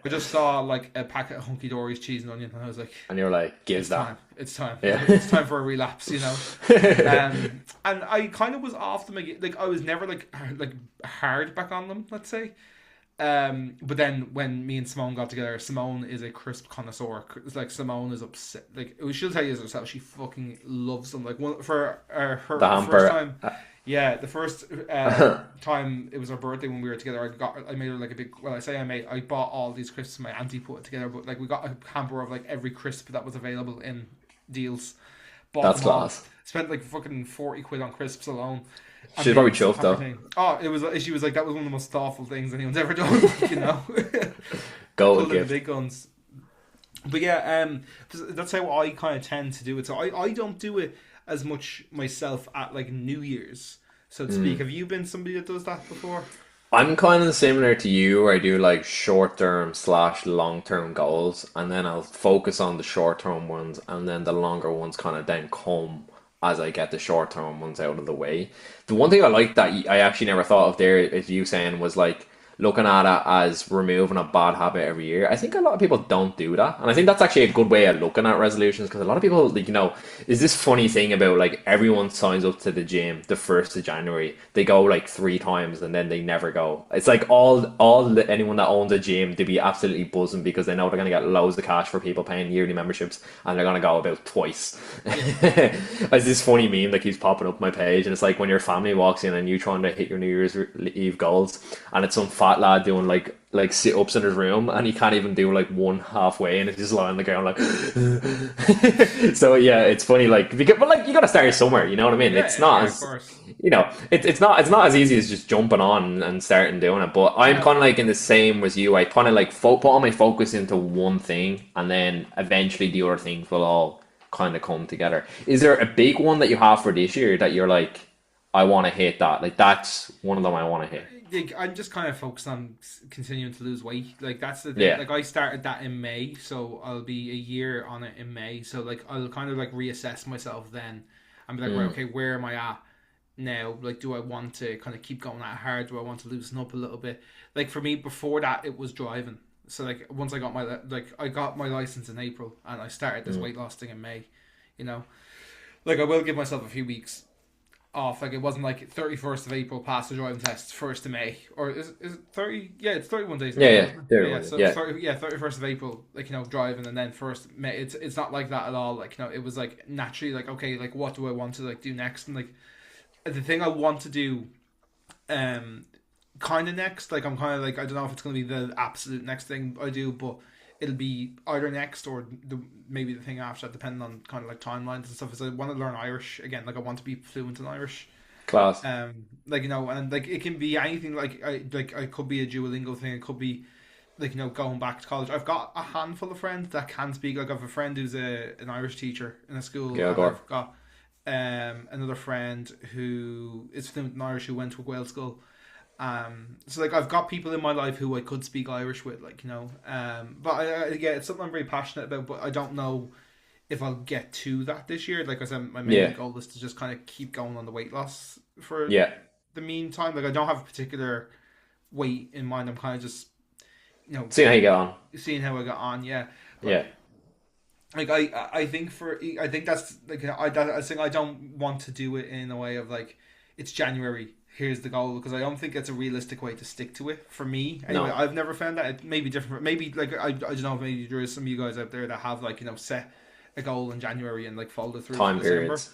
I just saw like a packet of Hunky Dory's cheese and onion, and I was like, And you're like, gives it's that. time, it's time, Yeah. it's time for a relapse, you know. And I kind of was off them again. Like I was never like hard back on them, let's say. But then when me and Simone got together, Simone is a crisp connoisseur. It's like Simone is upset. Like she'll tell you herself, she fucking loves them. Like one for her The first hamper. time. Yeah, the first time it was her birthday when we were together. I made her like a big. Well, I bought all these crisps. My auntie put it together, but like we got a hamper of like every crisp that was available in deals. Bought That's them all. class. Spent like fucking 40 quid on crisps alone. And She's the probably chuffed hamper though. thing. Oh, it was. She was like, that was one of the most thoughtful things anyone's ever done. You know, Go pulling the gift. big guns. But yeah, that's how I kind of tend to do it. So I don't do it as much myself at like New Year's, so to speak. Have you been somebody that does that before? I'm kind of similar to you, where I do like short-term slash long-term goals, and then I'll focus on the short-term ones, and then the longer ones kind of then come as I get the short-term ones out of the way. The one thing I like that I actually never thought of there, is you saying, was like looking at it as removing a bad habit every year. I think a lot of people don't do that, and I think that's actually a good way of looking at resolutions, because a lot of people, like, is this funny thing about like everyone signs up to the gym the 1st of January, they go like 3 times and then they never go. It's like anyone that owns a gym, to be absolutely buzzing because they know they're gonna get loads of cash for people paying yearly memberships, and they're gonna go about twice. As this funny meme that keeps popping up my page, and it's like when your family walks in and you trying to hit your New Year's Eve goals, and it's some fat lad doing like sit-ups in his room, and he can't even do like one halfway, and it's just lying on the ground like so yeah, it's funny, like, but like you gotta start somewhere, you know what I mean? It's Yeah, not yeah, of as, course. it's not as easy as just jumping on and starting doing it, but I'm Yeah. kind of like in the same as you. I kind of like put all my focus into one thing, and then eventually the other things will all kind of come together. Is there a big one that you have for this year that you're like, I want to hit that. Like that's one of them I want to hit. Like, I'm just kind of focused on continuing to lose weight. Like that's the thing. Yeah. Like I started that in May, so I'll be a year on it in May. So like I'll kind of like reassess myself then and be like, right, Mm. okay, where am I at now? Like, do I want to kind of keep going that hard? Do I want to loosen up a little bit? Like for me, before that, it was driving. So like once I got I got my license in April and I started this Mm. weight loss thing in May. You know, like I will give myself a few weeks off. Like it wasn't like 31st of April pass the driving test, 1st of May, or is it 30? Yeah, it's 31 days in Yeah, April, yeah. isn't it? There Yeah, it yeah. was. So Yeah. 31st of April, like driving, and then 1st May. It's not like that at all. Like it was like naturally like okay, like what do I want to like do next, and like the thing I want to do, um, kind of next. Like I'm kind of like I don't know if it's gonna be the absolute next thing I do, but it'll be either next or maybe the thing after that, depending on kind of like timelines and stuff. Is I want to learn Irish again. Like I want to be fluent in Irish. Class. Like and like it can be anything. I could be a Duolingo thing. It could be like going back to college. I've got a handful of friends that can speak. Like I have a friend who's an Irish teacher in a school, Yeah, and go on. I've got another friend who is fluent in Irish who went to a Gael school. So like I've got people in my life who I could speak Irish with, like but yeah, it's something I'm very passionate about. But I don't know if I'll get to that this year. Like I said, my main Yeah. goal is to just kind of keep going on the weight loss for Yeah. the meantime. Like I don't have a particular weight in mind. I'm kind of just you know See how you get on. seeing how I got on. Yeah, but Yeah. like I think that's like I think I don't want to do it in a way of like it's January. Here's the goal because I don't think it's a realistic way to stick to it for me. Anyway, No. I've never found that. It may be different. Maybe like I don't know. Maybe there is some of you guys out there that have like set a goal in January and like follow through for Time December. periods.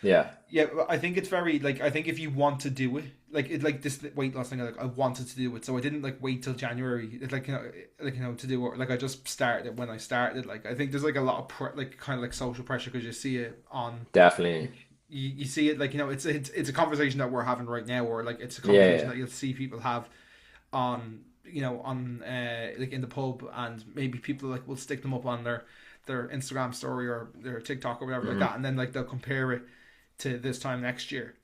Yeah. Yeah, I think it's very like I think if you want to do it, like this weight loss thing, like I wanted to do it, so I didn't like wait till January, to do it. Like I just started it when I started. Like I think there's like a lot of like kind of like social pressure because you see it on Definitely. you see it like it's a conversation that we're having right now, or like it's a Yeah. conversation Yeah. that you'll see people have on on like in the pub, and maybe people like will stick them up on their Instagram story or their TikTok or whatever like Mm-hmm. that, and then like they'll compare it to this time next year.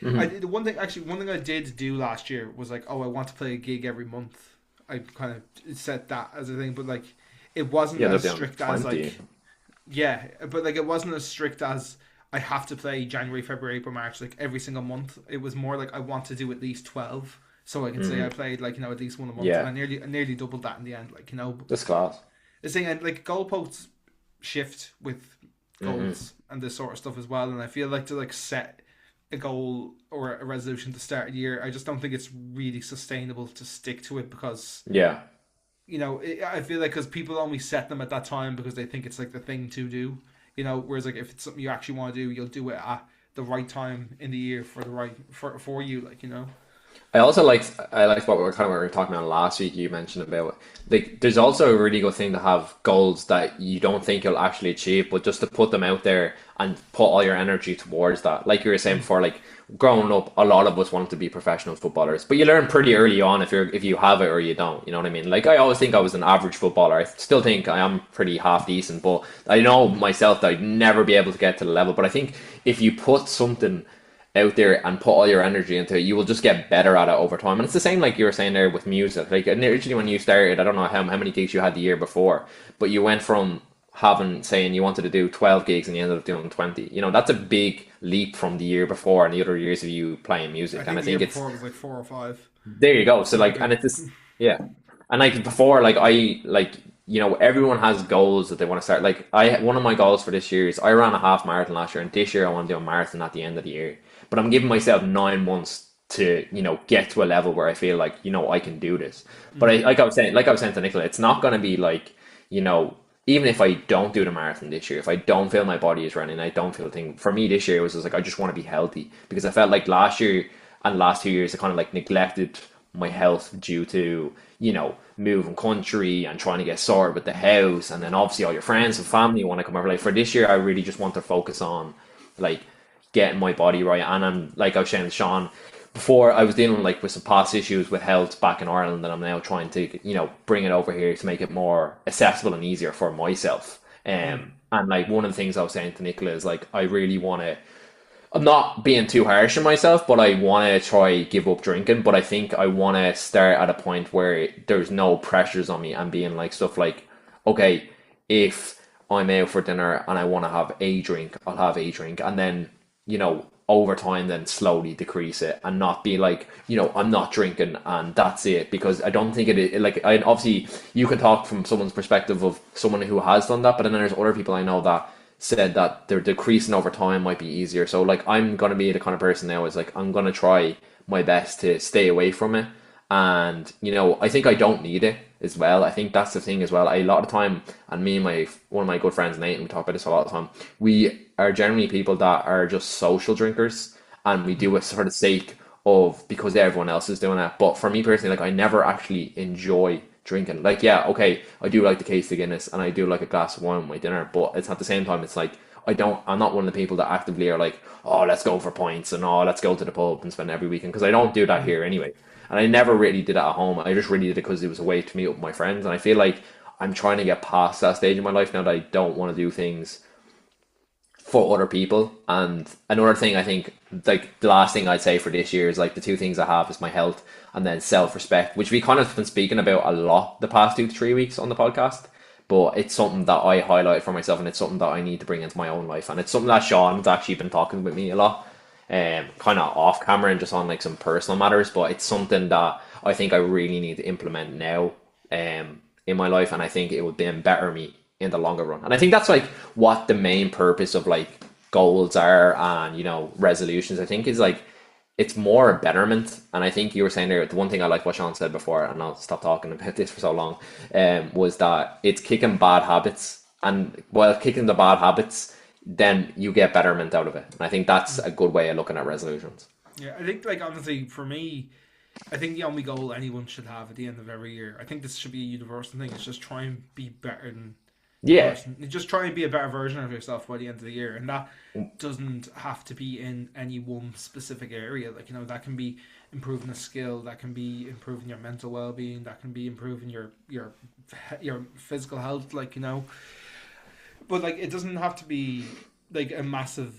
Mm-hmm. The one thing I did do last year was like, oh, I want to play a gig every month. I kind of set that as a thing, but like, it wasn't Yeah, they'll as be on strict as 20. like, yeah, but like it wasn't as strict as I have to play January, February, April, March like every single month. It was more like I want to do at least 12, so I can say I Mm-hmm. played like at least one a month, and Yeah. I nearly doubled that in the end. Like This class. the thing and like goalposts shift with Mm-hmm. goals and this sort of stuff as well, and I feel like to like set a goal or a resolution to start a year, I just don't think it's really sustainable to stick to it because Yeah. I feel like because people only set them at that time because they think it's like the thing to do, whereas like if it's something you actually want to do, you'll do it at the right time in the year for the right for you, like. I liked what we were talking about last week. You mentioned about like there's also a really good thing to have goals that you don't think you'll actually achieve, but just to put them out there and put all your energy towards that. Like you were saying before, like growing up, a lot of us wanted to be professional footballers, but you learn pretty early on if you have it or you don't. You know what I mean? Like I always think I was an average footballer. I still think I am pretty half decent, but I know myself that I'd never be able to get to the level. But I think if you put something out there and put all your energy into it, you will just get better at it over time. And it's the same like you were saying there with music. Like originally when you started, I don't know how many gigs you had the year before, but you went from saying you wanted to do 12 gigs and you ended up doing 20. That's a big leap from the year before and the other years of you playing I music. And think I the year think it's before it was like 4 or 5. there you go. So Something like like, that. and it's this, yeah. And like before, like everyone has goals that they want to start. Like one of my goals for this year is I ran a half marathon last year, and this year I want to do a marathon at the end of the year. But I'm giving myself 9 months to get to a level where I feel like I can do this. But like I was saying to Nicola, it's not going to be like even if I don't do the marathon this year, if I don't feel my body is running, I don't feel a thing. For me, this year it was just like I just want to be healthy because I felt like last year and last 2 years I kind of like neglected my health due to moving country and trying to get sorted with the house, and then obviously all your friends and family want to come over. Like for this year, I really just want to focus on like getting my body right. And I'm like I was saying to Shaun before, I was dealing like with some past issues with health back in Ireland, and I'm now trying to bring it over here to make it more accessible and easier for myself. And like one of the things I was saying to Nicola is like I really want to I'm not being too harsh on myself, but I want to try give up drinking. But I think I want to start at a point where there's no pressures on me and being like stuff like, okay, if I'm out for dinner and I want to have a drink, I'll have a drink, and then over time, then slowly decrease it and not be like, I'm not drinking and that's it. Because I don't think like, I obviously you can talk from someone's perspective of someone who has done that, but then there's other people I know that said that they're decreasing over time might be easier. So like I'm gonna be the kind of person now is like I'm gonna try my best to stay away from it. And I think I don't need it as well. I think that's the thing as well. A lot of time, and me and my one of my good friends Nate, and we talk about this a lot of the time. We are generally people that are just social drinkers, and we do it for the sake of because everyone else is doing it. But for me personally, like I never actually enjoy drinking. Like, yeah, okay, I do like the case of Guinness and I do like a glass of wine with my dinner, but it's at the same time, it's like I'm not one of the people that actively are like, oh, let's go for pints and oh, let's go to the pub and spend every weekend because I don't do that here anyway. And I never really did it at home. I just really did it because it was a way to meet up with my friends. And I feel like I'm trying to get past that stage in my life now that I don't want to do things for other people. And another thing I think, like the last thing I'd say for this year is like the two things I have is my health and then self-respect, which we kind of been speaking about a lot the past 2 to 3 weeks on the podcast. But it's something that I highlight for myself and it's something that I need to bring into my own life. And it's something that Sean's actually been talking with me a lot, kind of off camera and just on like some personal matters. But it's something that I think I really need to implement now in my life. And I think it would then better me in the longer run. And I think that's like what the main purpose of like goals are and resolutions. I think is like it's more a betterment. And I think you were saying there the one thing I like what Sean said before, and I'll stop talking about this for so long, was that it's kicking bad habits, and while kicking the bad habits, then you get betterment out of it. And I think that's a good way of looking at resolutions. Yeah, I think like honestly for me, I think the only goal anyone should have at the end of every year, I think this should be a universal thing, is just try and be better than the Yeah. person. Just try and be a better version of yourself by the end of the year. And that doesn't have to be in any one specific area. Like, that can be improving a skill, that can be improving your mental well being, that can be improving your physical health, but like it doesn't have to be like a massively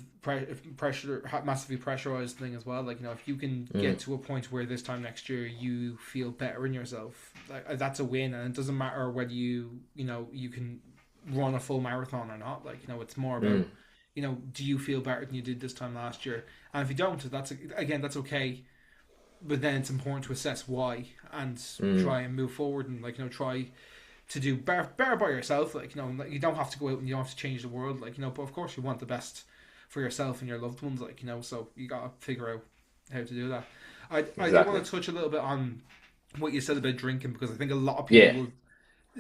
pressurized thing as well. Like, if you can get to a point where this time next year you feel better in yourself, like that's a win. And it doesn't matter whether you can run a full marathon or not. Like, it's more about do you feel better than you did this time last year? And if you don't, that's okay. But then it's important to assess why and try and move forward and try to do better by yourself. Like, you don't have to go out and you don't have to change the world. Like, but of course you want the best for yourself and your loved ones. Like, so you gotta figure out how to do that. I do want to touch a little bit on what you said about drinking, because I think a lot of people will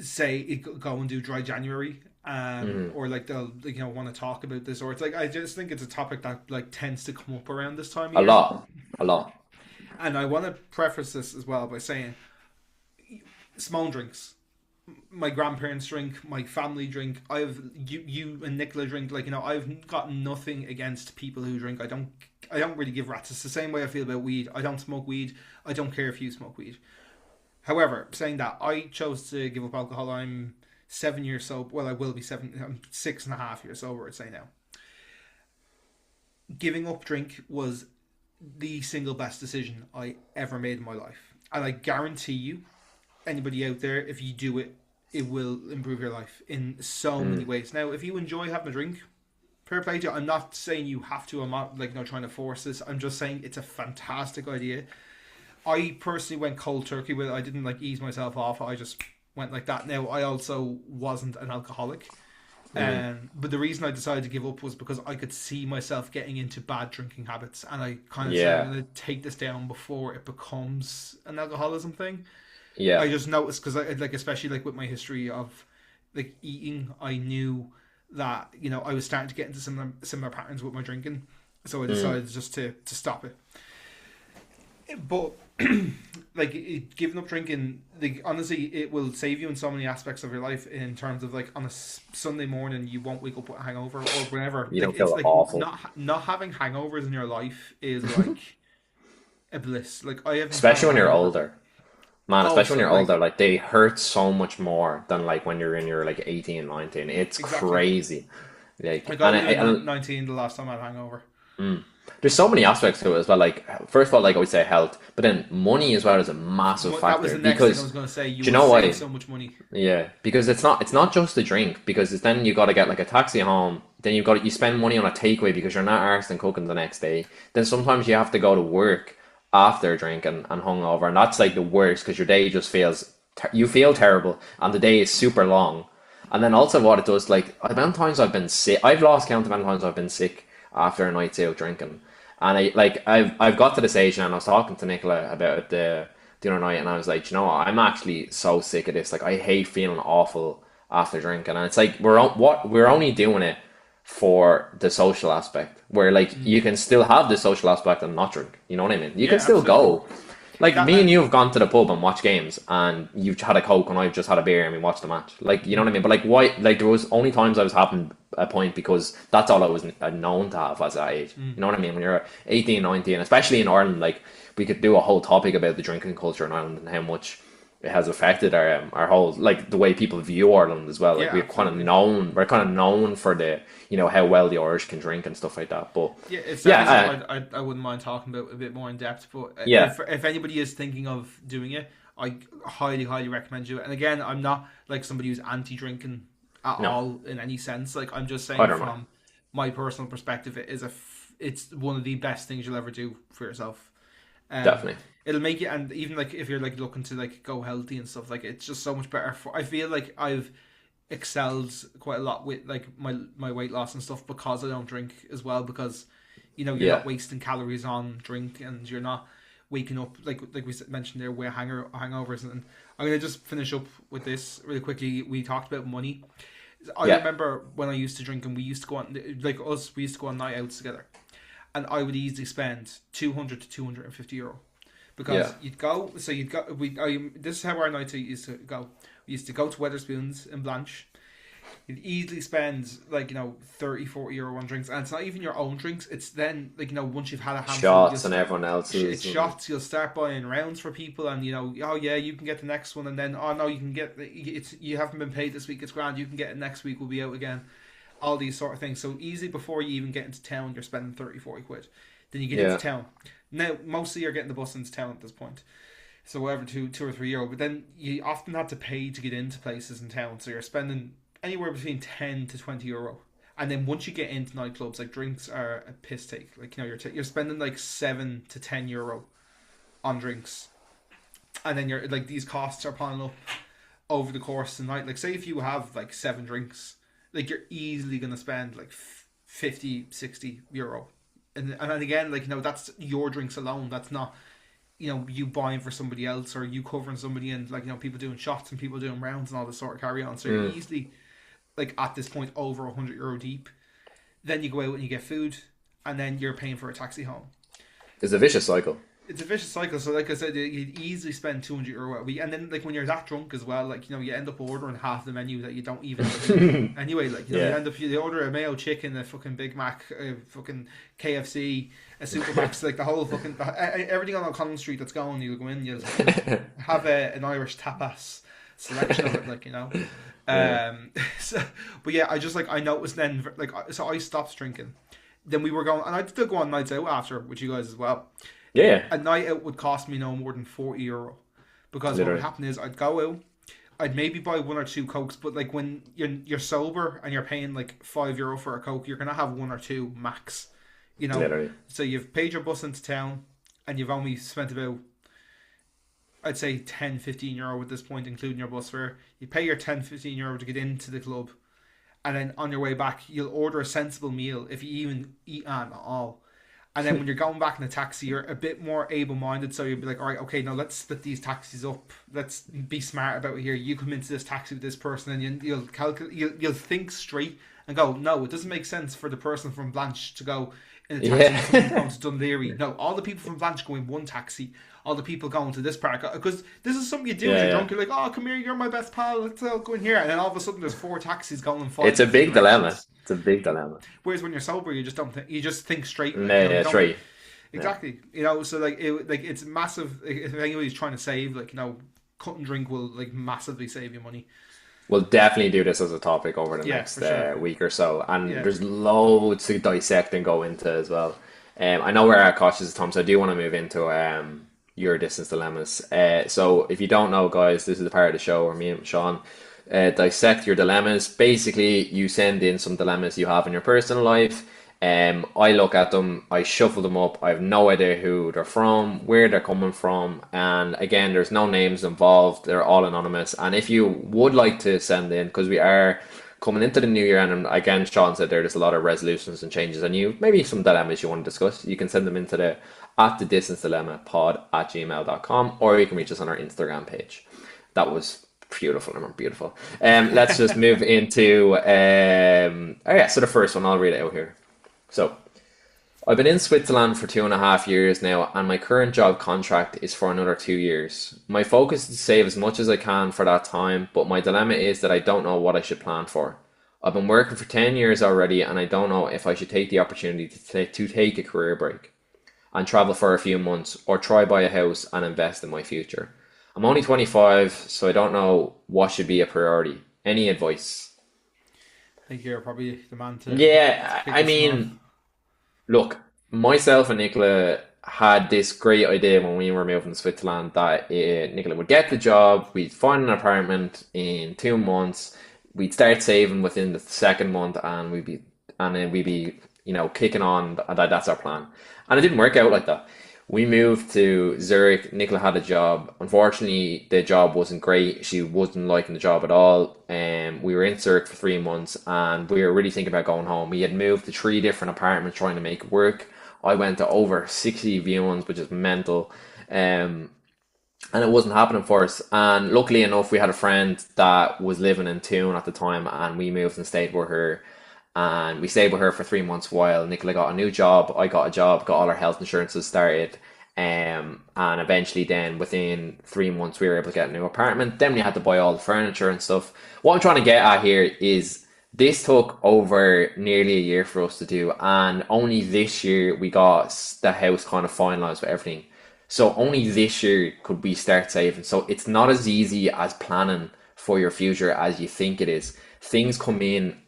say go and do dry January, or like they'll want to talk about this, or it's like I just think it's a topic that like tends to come up around this time of A year. lot. And I want to preface this as well by saying small drinks. My grandparents drink, my family drink. You and Nicola drink. Like, I've got nothing against people who drink. I don't really give rats. It's the same way I feel about weed. I don't smoke weed. I don't care if you smoke weed. However, saying that, I chose to give up alcohol. I'm 7 years sober. Well, I will be seven. I'm 6.5 years sober, I'd say now. Giving up drink was the single best decision I ever made in my life. And I guarantee you, anybody out there, if you do it, it will improve your life in so many ways. Now, if you enjoy having a drink, fair play to you. I'm not saying you have to. I'm not trying to force this. I'm just saying it's a fantastic idea. I personally went cold turkey with it. I didn't ease myself off. I just went like that. Now, I also wasn't an alcoholic. But the reason I decided to give up was because I could see myself getting into bad drinking habits, and I kind of said I'm going to take this down before it becomes an alcoholism thing. Yeah. I just noticed because especially with my history of eating, I knew that I was starting to get into similar patterns with my drinking, so I decided just to stop it. But giving up drinking, honestly, it will save you in so many aspects of your life. In terms of on a Sunday morning, you won't wake up with a hangover or whatever. You don't feel awful. Not having hangovers in your life is a bliss. I have, especially when you're older. Man, especially when you're older, they hurt so much more than when you're in your 18, 19. It's exactly crazy. I got 19 the last time I had a hangover. there's so many aspects to it as well. Like, first of all, like I would say health, but then money as well is a massive That was factor the next thing I because, was going to say. You do you will know save why? so much money. Yeah, because it's not just the drink because it's then you got to get like a taxi home. Then you spend money on a takeaway because you're not arsed and cooking the next day. Then sometimes you have to go to work after a drink and hungover, and that's like the worst because your day just you feel terrible and the day is super long. And then also what it does, like the amount of times I've been sick, I've lost count of the amount of times I've been sick after a night out drinking. And I've got to this age now, and I was talking to Nicola about it the other night, and I was like, you know what, I'm actually so sick of this. Like I hate feeling awful after drinking, and it's like we're only doing it for the social aspect, where like you can still have the social aspect and not drink. You know what I mean? You can Yeah, still absolutely. go. Like That me and you have gone to the pub and watched games, and you've had a coke, and I've just had a beer, and we watched the match. Like you know what I mean? But like why? Like there was only times I was having a point because that's all I was known to have as that age. You know what I mean? When you're 18, 19, especially in Ireland, like we could do a whole topic about the drinking culture in Ireland and how much it has affected our whole like the way people view Ireland as well. Like yeah, absolutely. we're kind of known for the how well the Irish can drink and stuff like that. But Yeah, it's definitely yeah, something I wouldn't mind talking about a bit more in depth. But yeah, if anybody is thinking of doing it, I highly recommend you. And again, I'm not like somebody who's anti-drinking at no, all in any sense. Like I'm just I saying don't know, from my personal perspective, it's one of the best things you'll ever do for yourself. Um, definitely, it'll make you, and even like if you're like looking to like go healthy and stuff, like it's just so much better. I feel like I've excelled quite a lot with like my weight loss and stuff because I don't drink as well, because you're yeah, not wasting calories on drink, and you're not waking up like we mentioned there with hangovers. And I'm gonna just finish up with this really quickly. We talked about money. I yeah, remember when I used to drink, and we used to go on like us. We used to go on night outs together, and I would easily spend 200 to €250 yeah. because you'd go. So you'd go. This is how our nights used to go. We used to go to Weatherspoons in Blanche. You'd easily spend like 30 €40 on drinks, and it's not even your own drinks. It's then like once you've had a handful, Shots and everyone it's else's. And, shots. You'll start buying rounds for people, and oh yeah, you can get the next one, and then oh no, you can get you haven't been paid this week. It's grand. You can get it next week. We'll be out again. All these sort of things. So easily before you even get into town, you're spending 30 40 quid. Then you get into yeah, town. Now mostly you're getting the bus into town at this point. So whatever, two or €3. But then you often had to pay to get into places in town. So you're spending anywhere between 10 to €20. And then once you get into nightclubs, like drinks are a piss take. Like you're spending like €7 to €10 on drinks, and then you're like these costs are piling up over the course of the night. Like say if you have like 7 drinks, like you're easily gonna spend like 50 €60. And then again, like that's your drinks alone. That's not you buying for somebody else, or you covering somebody, and like people doing shots and people doing rounds and all this sort of carry on. So you're mm. easily like at this point over €100 deep. Then you go out and you get food, and then you're paying for a taxi home. It's a vicious cycle. It's a vicious cycle. So like I said, you'd easily spend €200 a week, and then like when you're that drunk as well, like you end up ordering half the menu that you don't even eat. Anyway, like you Yeah. end up you order a mayo chicken, a fucking Big Mac, a fucking KFC, a Supermax, like the whole fucking everything on O'Connell Street that's going. You'll go in, you'll have an Irish tapas selection of it, Yeah. so, but yeah, I noticed then like so I stopped drinking. Then we were going, and I'd still go on nights out after with you guys as well. Yeah. A night out would cost me no more than €40, because what would Literally. happen is I'd go out, I'd maybe buy one or two cokes, but like when you're sober and you're paying like €5 for a coke, you're gonna have one or two max, Literally. So you've paid your bus into town, and you've only spent about, I'd say, 10 15 € at this point, including your bus fare. You pay your 10 15 € to get into the club, and then on your way back, you'll order a sensible meal if you even eat at all. And then when you're going back in a taxi, you're a bit more able-minded. So you'll be like, all right, okay, now let's split these taxis up. Let's be smart about it here. You come into this taxi with this person, and you'll calculate. You'll think straight and go, no, it doesn't make sense for the person from Blanche to go in a taxi with somebody Yeah. going to Dundleary. No, all the people from Blanche go in one taxi. All the people going to this park, because this is something you do when Yeah. you're Yeah. drunk. You're like, oh, come here, you're my best pal. Let's all go in here. And then all of a sudden, there's 4 taxis going in five It's a different big dilemma. directions. It's a big dilemma. Whereas when you're sober, you just don't think. You just think straight. Yeah, Like yeah, you that's don't. right. Yeah. Exactly. So like it's massive. If anybody's trying to save, like cut and drink will like massively save you money. We'll definitely do this as a topic over the Yeah, next for sure. week or so, and Yeah. there's loads to dissect and go into as well. I know we're at cautious of time, so I do want to move into your distance dilemmas. So if you don't know, guys, this is the part of the show where me and Shaun dissect your dilemmas. Basically, you send in some dilemmas you have in your personal life. I look at them, I shuffle them up. I have no idea who they're from, where they're coming from, and again, there's no names involved. They're all anonymous. And if you would like to send in, because we are coming into the new year, and again, Sean said there's a lot of resolutions and changes, and you maybe some dilemmas you want to discuss, you can send them into the at the distance dilemma pod at gmail.com, or you can reach us on our Instagram page. That was beautiful. I'm beautiful. Let's just move into oh yeah, so the first one, I'll read it out here. So I've been in Switzerland for 2.5 years now, and my current job contract is for another 2 years. My focus is to save as much as I can for that time, but my dilemma is that I don't know what I should plan for. I've been working for 10 years already, and I don't know if I should take the opportunity to take a career break and travel for a few months, or try buy a house and invest in my future. I'm only 25, so I don't know what should be a priority. Any advice? I think you're probably the man to Yeah, kick I this one off. mean, look, myself and Nicola had this great idea when we were moving to Switzerland that Nicola would get the job, we'd find an apartment in 2 months, we'd start saving within the second month, and then we'd be, kicking on. That's our plan. And it didn't work out like that. We moved to Zurich. Nicola had a job. Unfortunately, the job wasn't great. She wasn't liking the job at all. We were in Zurich for 3 months, and we were really thinking about going home. We had moved to three different apartments trying to make it work. I went to over 60 viewings, which is mental. Um, and it wasn't happening for us. And luckily enough, we had a friend that was living in Toon at the time, and we moved and stayed with her. And we stayed with her for 3 months while Nicola got a new job. I got a job, got all our health insurances started. And eventually, then within 3 months, we were able to get a new apartment. Then we had to buy all the furniture and stuff. What I'm trying to get at here is this took over nearly a year for us to do, and only this year we got the house kind of finalized with everything. So only this year could we start saving. So it's not as easy as planning for your future as you think it is. Things come in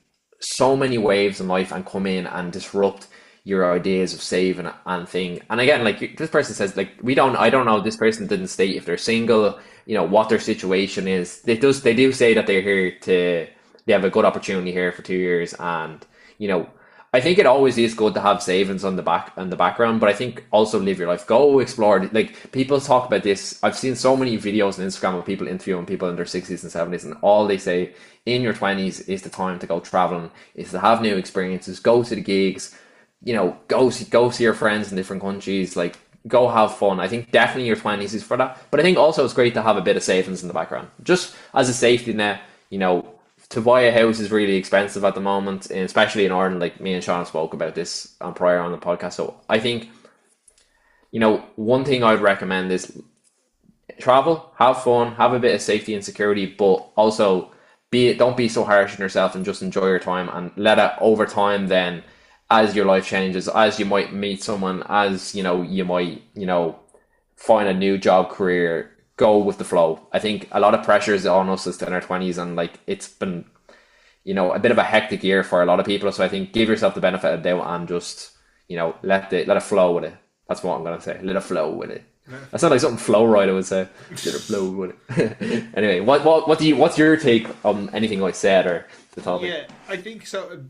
so many waves in life and come in and disrupt your ideas of saving and thing. And again, like this person says, like I don't know. This person didn't state if they're single, what their situation is. They do say that they have a good opportunity here for 2 years, and you know, I think it always is good to have savings on the background, but I think also live your life. Go explore. Like people talk about this. I've seen so many videos on Instagram of people interviewing people in their 60s and 70s, and all they say in your 20s is the time to go traveling, is to have new experiences, go to the gigs, go see your friends in different countries, like go have fun. I think definitely your 20s is for that. But I think also it's great to have a bit of savings in the background, just as a safety net. To buy a house is really expensive at the moment, and especially in Ireland. Like me and Sean spoke about this on prior on the podcast. So I think, one thing I'd recommend is travel, have fun, have a bit of safety and security, but also don't be so harsh on yourself and just enjoy your time, and let it over time then, as your life changes, as you might meet someone, as you might, find a new job career, go with the flow. I think a lot of pressure is on us as in our 20s, and like it's been, a bit of a hectic year for a lot of people. So I think give yourself the benefit of the doubt and just, let it flow with it. That's what I'm gonna say. Let it flow with it. That sounds like something Flow Rider would say. Let it flow with it. Anyway, what's your take on anything I said or the topic? Yeah, I think so.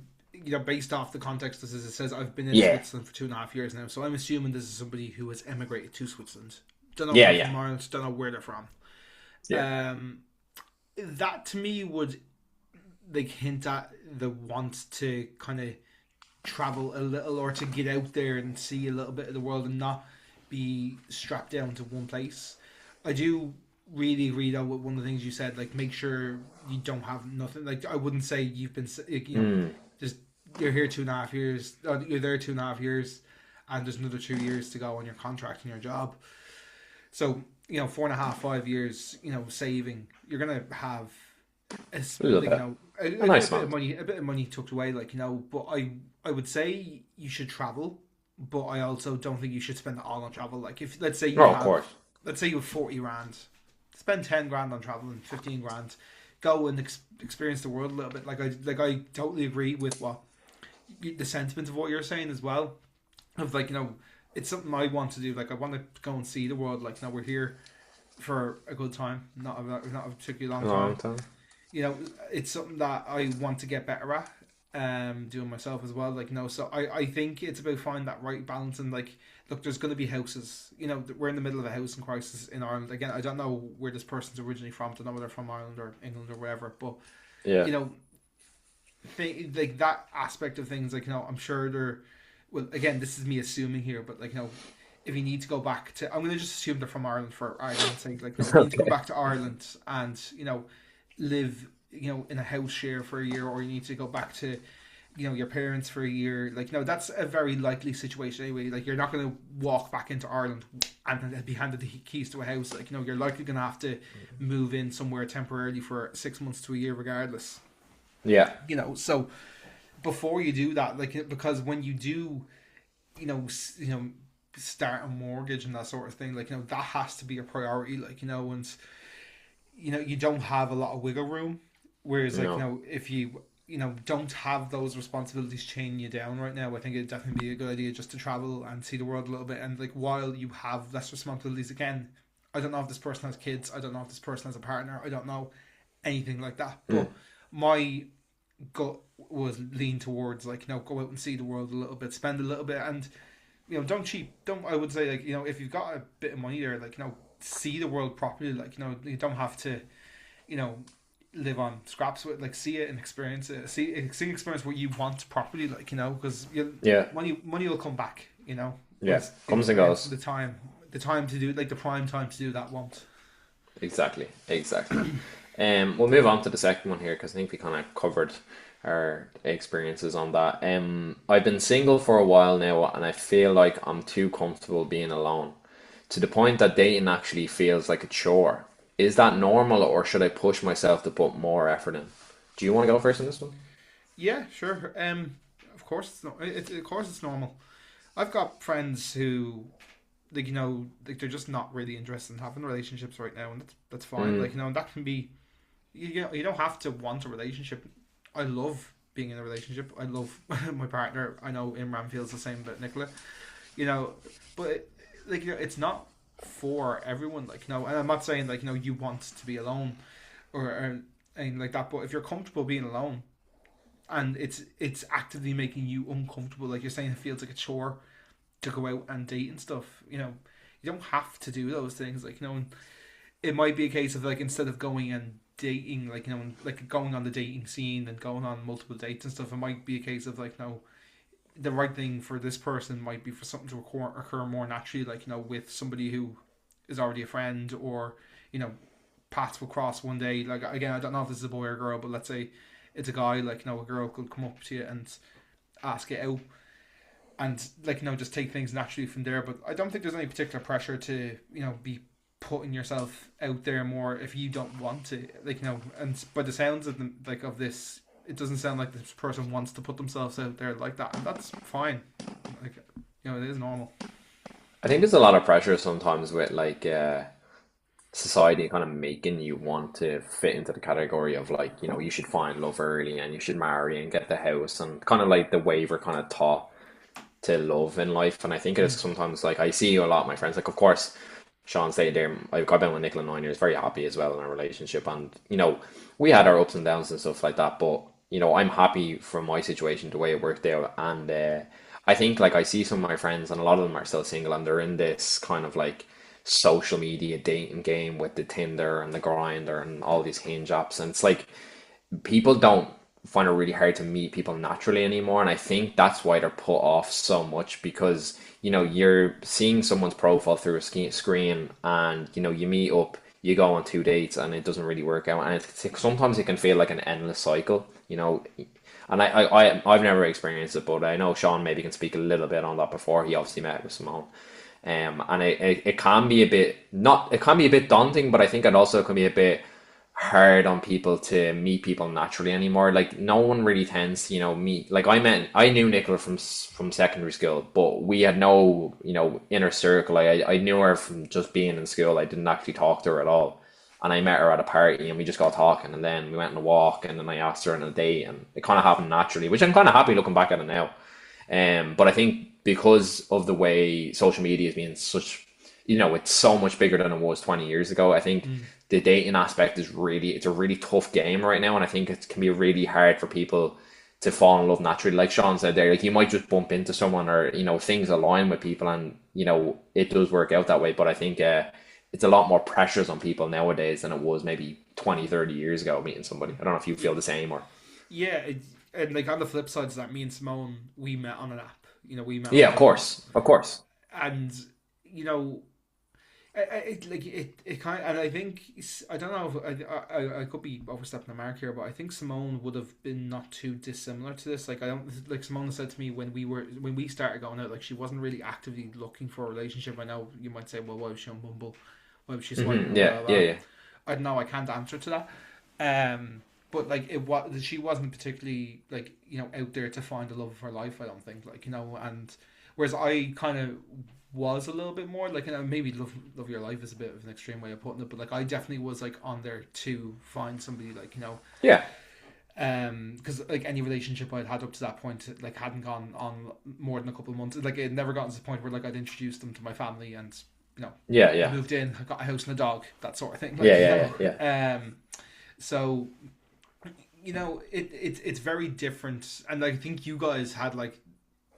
Based off the context, as it says, I've been in Yeah, Switzerland for 2.5 years now, so I'm assuming this is somebody who has emigrated to Switzerland. Don't know if yeah, they're yeah, from Ireland, don't know where they're from. yeah. Um, that to me would like hint at the want to kind of travel a little, or to get out there and see a little bit of the world and not be strapped down to one place. I do really agree though with one of the things you said, like make sure you don't have nothing. Like I wouldn't say you've been, Mm, just you're here 2.5 years, you're there 2.5 years, and there's another 2 years to go on your contract and your job. So 4.5, 5 years, saving, you're gonna have a little bit. A a nice bit of amount. money, tucked away, But I would say you should travel, but I also don't think you should spend it all on travel. Like if Oh, of course. let's say you have 40 grand, spend 10 grand on travel and 15 grand, go and experience the world a little bit. Like I totally agree with the sentiment of what you're saying as well. of like, it's something I want to do. Like, I want to go and see the world. Like, we're here for a good time, not a particularly long A long time. time. You know, it's something that I want to get better at. Doing myself as well. Like, so I think it's about finding that right balance. And like, look, there's going to be houses. We're in the middle of a housing crisis in Ireland. Again, I don't know where this person's originally from. I don't know whether they're from Ireland or England or wherever. But Yeah. you know, like that aspect of things, like, I'm sure they're, well, again, this is me assuming here, but like, if you need to go back to, I'm going to just assume they're from Ireland for argument's sake. Like, if you need to go Okay. back to Ireland and live, in a house share for a year, or you need to go back to, your parents for a year, like, that's a very likely situation anyway. Like, you're not going to walk back into Ireland and be handed the keys to a house. Like, you're likely going to have to move in somewhere temporarily for 6 months to a year regardless. Yeah. So before you do that, like, because when you do, start a mortgage and that sort of thing, like, that has to be a priority. Like, and you don't have a lot of wiggle room. Whereas, like, No. if you don't have those responsibilities chaining you down right now, I think it'd definitely be a good idea just to travel and see the world a little bit. And like, while you have less responsibilities, again, I don't know if this person has kids, I don't know if this person has a partner, I don't know anything like that, Mm. but my gut was lean towards, like, go out and see the world a little bit, spend a little bit, and don't cheap. Don't, I would say, like, if you've got a bit of money there, like, see the world properly. Like, you don't have to, you know live on scraps with, like, see it and experience it, see experience what you want properly, like, because Yeah. money will come back, Yeah. but Comes and experience, goes. the time to do, like, the prime time to do that won't. Exactly. Exactly. We'll move on to the second one here because I think we kind of covered our experiences on that. I've been single for a while now, and I feel like I'm too comfortable being alone, to the point that dating actually feels like a chore. Is that normal, or should I push myself to put more effort in? Do you want to go first on this one? Yeah, sure. Of course it's not. Of course it's normal. I've got friends who, like, like, they're just not really interested in having relationships right now, and that's fine. Mm, Like, and that can be. You don't have to want a relationship. I love being in a relationship. I love my partner. I know Imran feels the same about Nicola. You know, but like, it's not for everyone. Like, and I'm not saying, like, you want to be alone, or anything like that. But if you're comfortable being alone, and it's actively making you uncomfortable, like you're saying, it feels like a chore to go out and date and stuff. You don't have to do those things. Like, and it might be a case of, like, instead of going and dating, like, like, going on the dating scene and going on multiple dates and stuff, it might be a case of, like, the right thing for this person might be for something to occur more naturally, like, with somebody who is already a friend, or, you know paths will cross one day. Like, again, I don't know if this is a boy or a girl, but let's say it's a guy, like, a girl could come up to you and ask it out, and, like, just take things naturally from there. But I don't think there's any particular pressure to, be putting yourself out there more if you don't want to, like, and by the sounds of them, like, of this, it doesn't sound like this person wants to put themselves out there like that, and that's fine. Like, it is normal. I think there's a lot of pressure sometimes with like society kind of making you want to fit into the category of like, you should find love early and you should marry and get the house, and kind of like the way we're kind of taught to love in life. And I think it is Mm. sometimes like I see a lot of my friends, like of course Sean stayed there. I've been with Nicola 9 years, very happy as well in our relationship, and we had our ups and downs and stuff like that. But I'm happy from my situation the way it worked out, and I think like I see some of my friends, and a lot of them are still single, and they're in this kind of like social media dating game with the Tinder and the Grinder and all these Hinge apps, and it's like people don't find it really hard to meet people naturally anymore. And I think that's why they're put off so much, because you're seeing someone's profile through a screen, and you meet up, you go on 2 dates, and it doesn't really work out, and sometimes it can feel like an endless cycle. And I've never experienced it, but I know Sean maybe can speak a little bit on that before. He obviously met with Simone. And it can be a bit not it can be a bit daunting, but I think it also can be a bit hard on people to meet people naturally anymore. Like no one really tends to, meet. Like I knew Nicola from secondary school, but we had no, inner circle. I knew her from just being in school. I didn't actually talk to her at all. And I met her at a party, and we just got talking, and then we went on a walk, and then I asked her on a date, and it kind of happened naturally, which I'm kind of happy looking back at it now. But I think because of the way social media has been such, it's so much bigger than it was 20 years ago. I think Mm. the dating aspect it's a really tough game right now. And I think it can be really hard for people to fall in love naturally. Like Shaun said there, like you might just bump into someone or, things align with people and, it does work out that way. But I think, it's a lot more pressures on people nowadays than it was maybe 20, 30 years ago meeting somebody. I don't know if you Yeah, feel the same or. yeah, and like on the flip side is that me and Simone, we met on an app. We met on Yeah, of Bumble, course. Of course. and you know, it kind of, and I think I don't know if I could be overstepping the mark here, but I think Simone would have been not too dissimilar to this. Like I don't like Simone said to me when we started going out, like she wasn't really actively looking for a relationship. I know you might say, well, why was she on Bumble? Why was she swiping? Yeah, Blah blah yeah, blah. yeah. I don't know. I can't answer to that. But like it was, she wasn't particularly like out there to find the love of her life. I don't think and whereas I kind of was a little bit more like maybe love your life is a bit of an extreme way of putting it, but like I definitely was like on there to find somebody like Yeah. because like any relationship I'd had up to that point like hadn't gone on more than a couple of months. Like it never gotten to the point where like I'd introduced them to my family and you know Yeah, yeah. moved in, I got a house and a dog, that sort of thing. Yeah, yeah, yeah, yeah. So it's very different, and I think you guys had like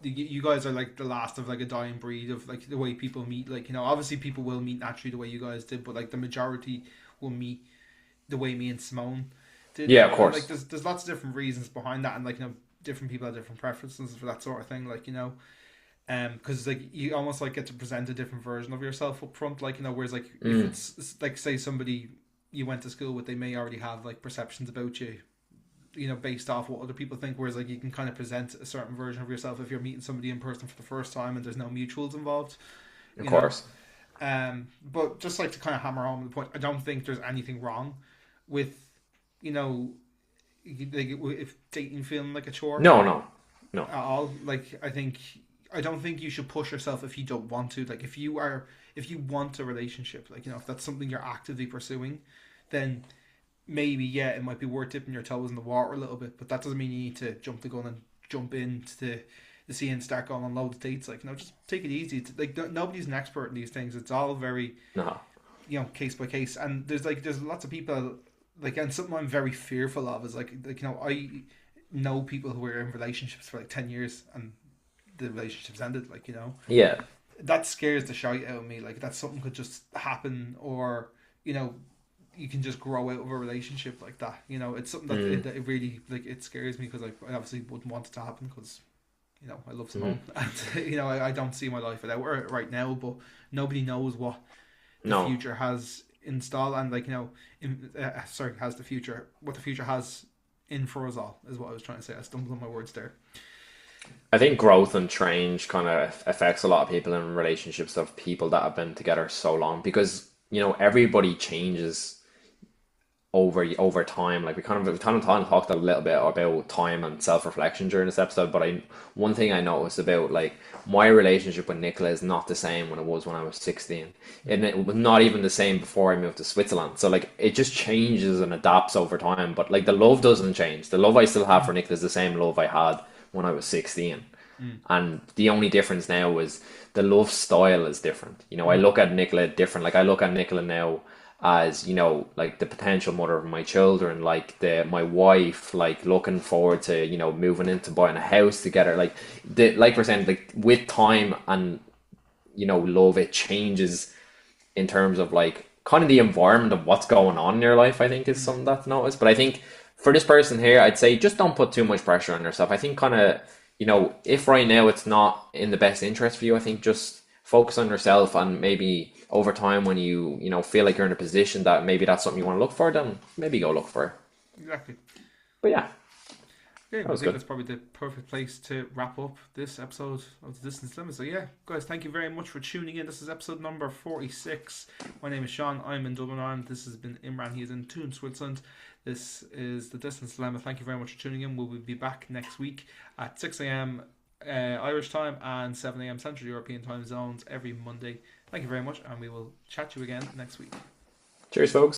you guys are like the last of like a dying breed of like the way people meet. Like obviously people will meet naturally the way you guys did, but like the majority will meet the way me and Simone did. Yeah, of And like course. there's lots of different reasons behind that, and like different people have different preferences for that sort of thing. Like because like you almost like get to present a different version of yourself up front. Like whereas like if Mm, it's like say somebody you went to school with, they may already have like perceptions about you based off what other people think. Whereas like you can kind of present a certain version of yourself if you're meeting somebody in person for the first time and there's no mutuals involved, of you know. course. But just like to kind of hammer home the point, I don't think there's anything wrong with you know like if dating feeling like a chore No, no, no. at all. Like I don't think you should push yourself if you don't want to. Like if you want a relationship, like if that's something you're actively pursuing, then maybe yeah, it might be worth dipping your toes in the water a little bit, but that doesn't mean you need to jump the gun and jump into the sea and start going on loads of dates. Like just take it easy. Like nobody's an expert in these things. It's all very No. case by case, and there's lots of people like, and something I'm very fearful of is like I know people who were in relationships for like 10 years and the relationships ended. Like Yeah. that scares the shite out of me. Like that something could just happen, or you know you can just grow out of a relationship like that. It's something Mm, that it really like it scares me because I obviously wouldn't want it to happen because I love mm. Simone and I don't see my life without her right now. But nobody knows what the No. future has installed, and like sorry, has the future what the future has in for us all is what I was trying to say. I stumbled on my words there. I think growth and change kind of affects a lot of people in relationships of people that have been together so long because, everybody changes over time. Like we kind of talked a little bit about time and self-reflection during this episode, but one thing I noticed about like my relationship with Nicola is not the same when it was when I was 16. And it was not even the same before I moved to Switzerland. So like it just changes and adapts over time. But like the love doesn't change. The love I still have for Nicola is the same love I had when I was 16. Mm. And the only difference now is the love style is different. I Mm. look at Nicola different. Like I look at Nicola now as, like the potential mother of my children, like my wife, like looking forward to, moving into buying a house together. Like we're saying, like with time and, love, it changes in terms of like kind of the environment of what's going on in your life, I think is Mm. something that's noticed. But I think for this person here, I'd say just don't put too much pressure on yourself. I think kind of, if right now it's not in the best interest for you, I think just focus on yourself and maybe over time when you feel like you're in a position that maybe that's something you want to look for, then maybe go look for it. Exactly. But yeah, Okay, that I was think good. that's probably the perfect place to wrap up this episode of the Distance Limit. So yeah, guys, thank you very much for tuning in. This is episode number 46. My name is Shaun. I'm in Dublin, Ireland. This has been Imran. He is in Thun, Switzerland. This is the Distance Limit. Thank you very much for tuning in. We'll be back next week at 6 a.m. Irish time and 7 a.m. Central European time zones every Monday. Thank you very much, and we will chat to you again next week. Cheers, folks.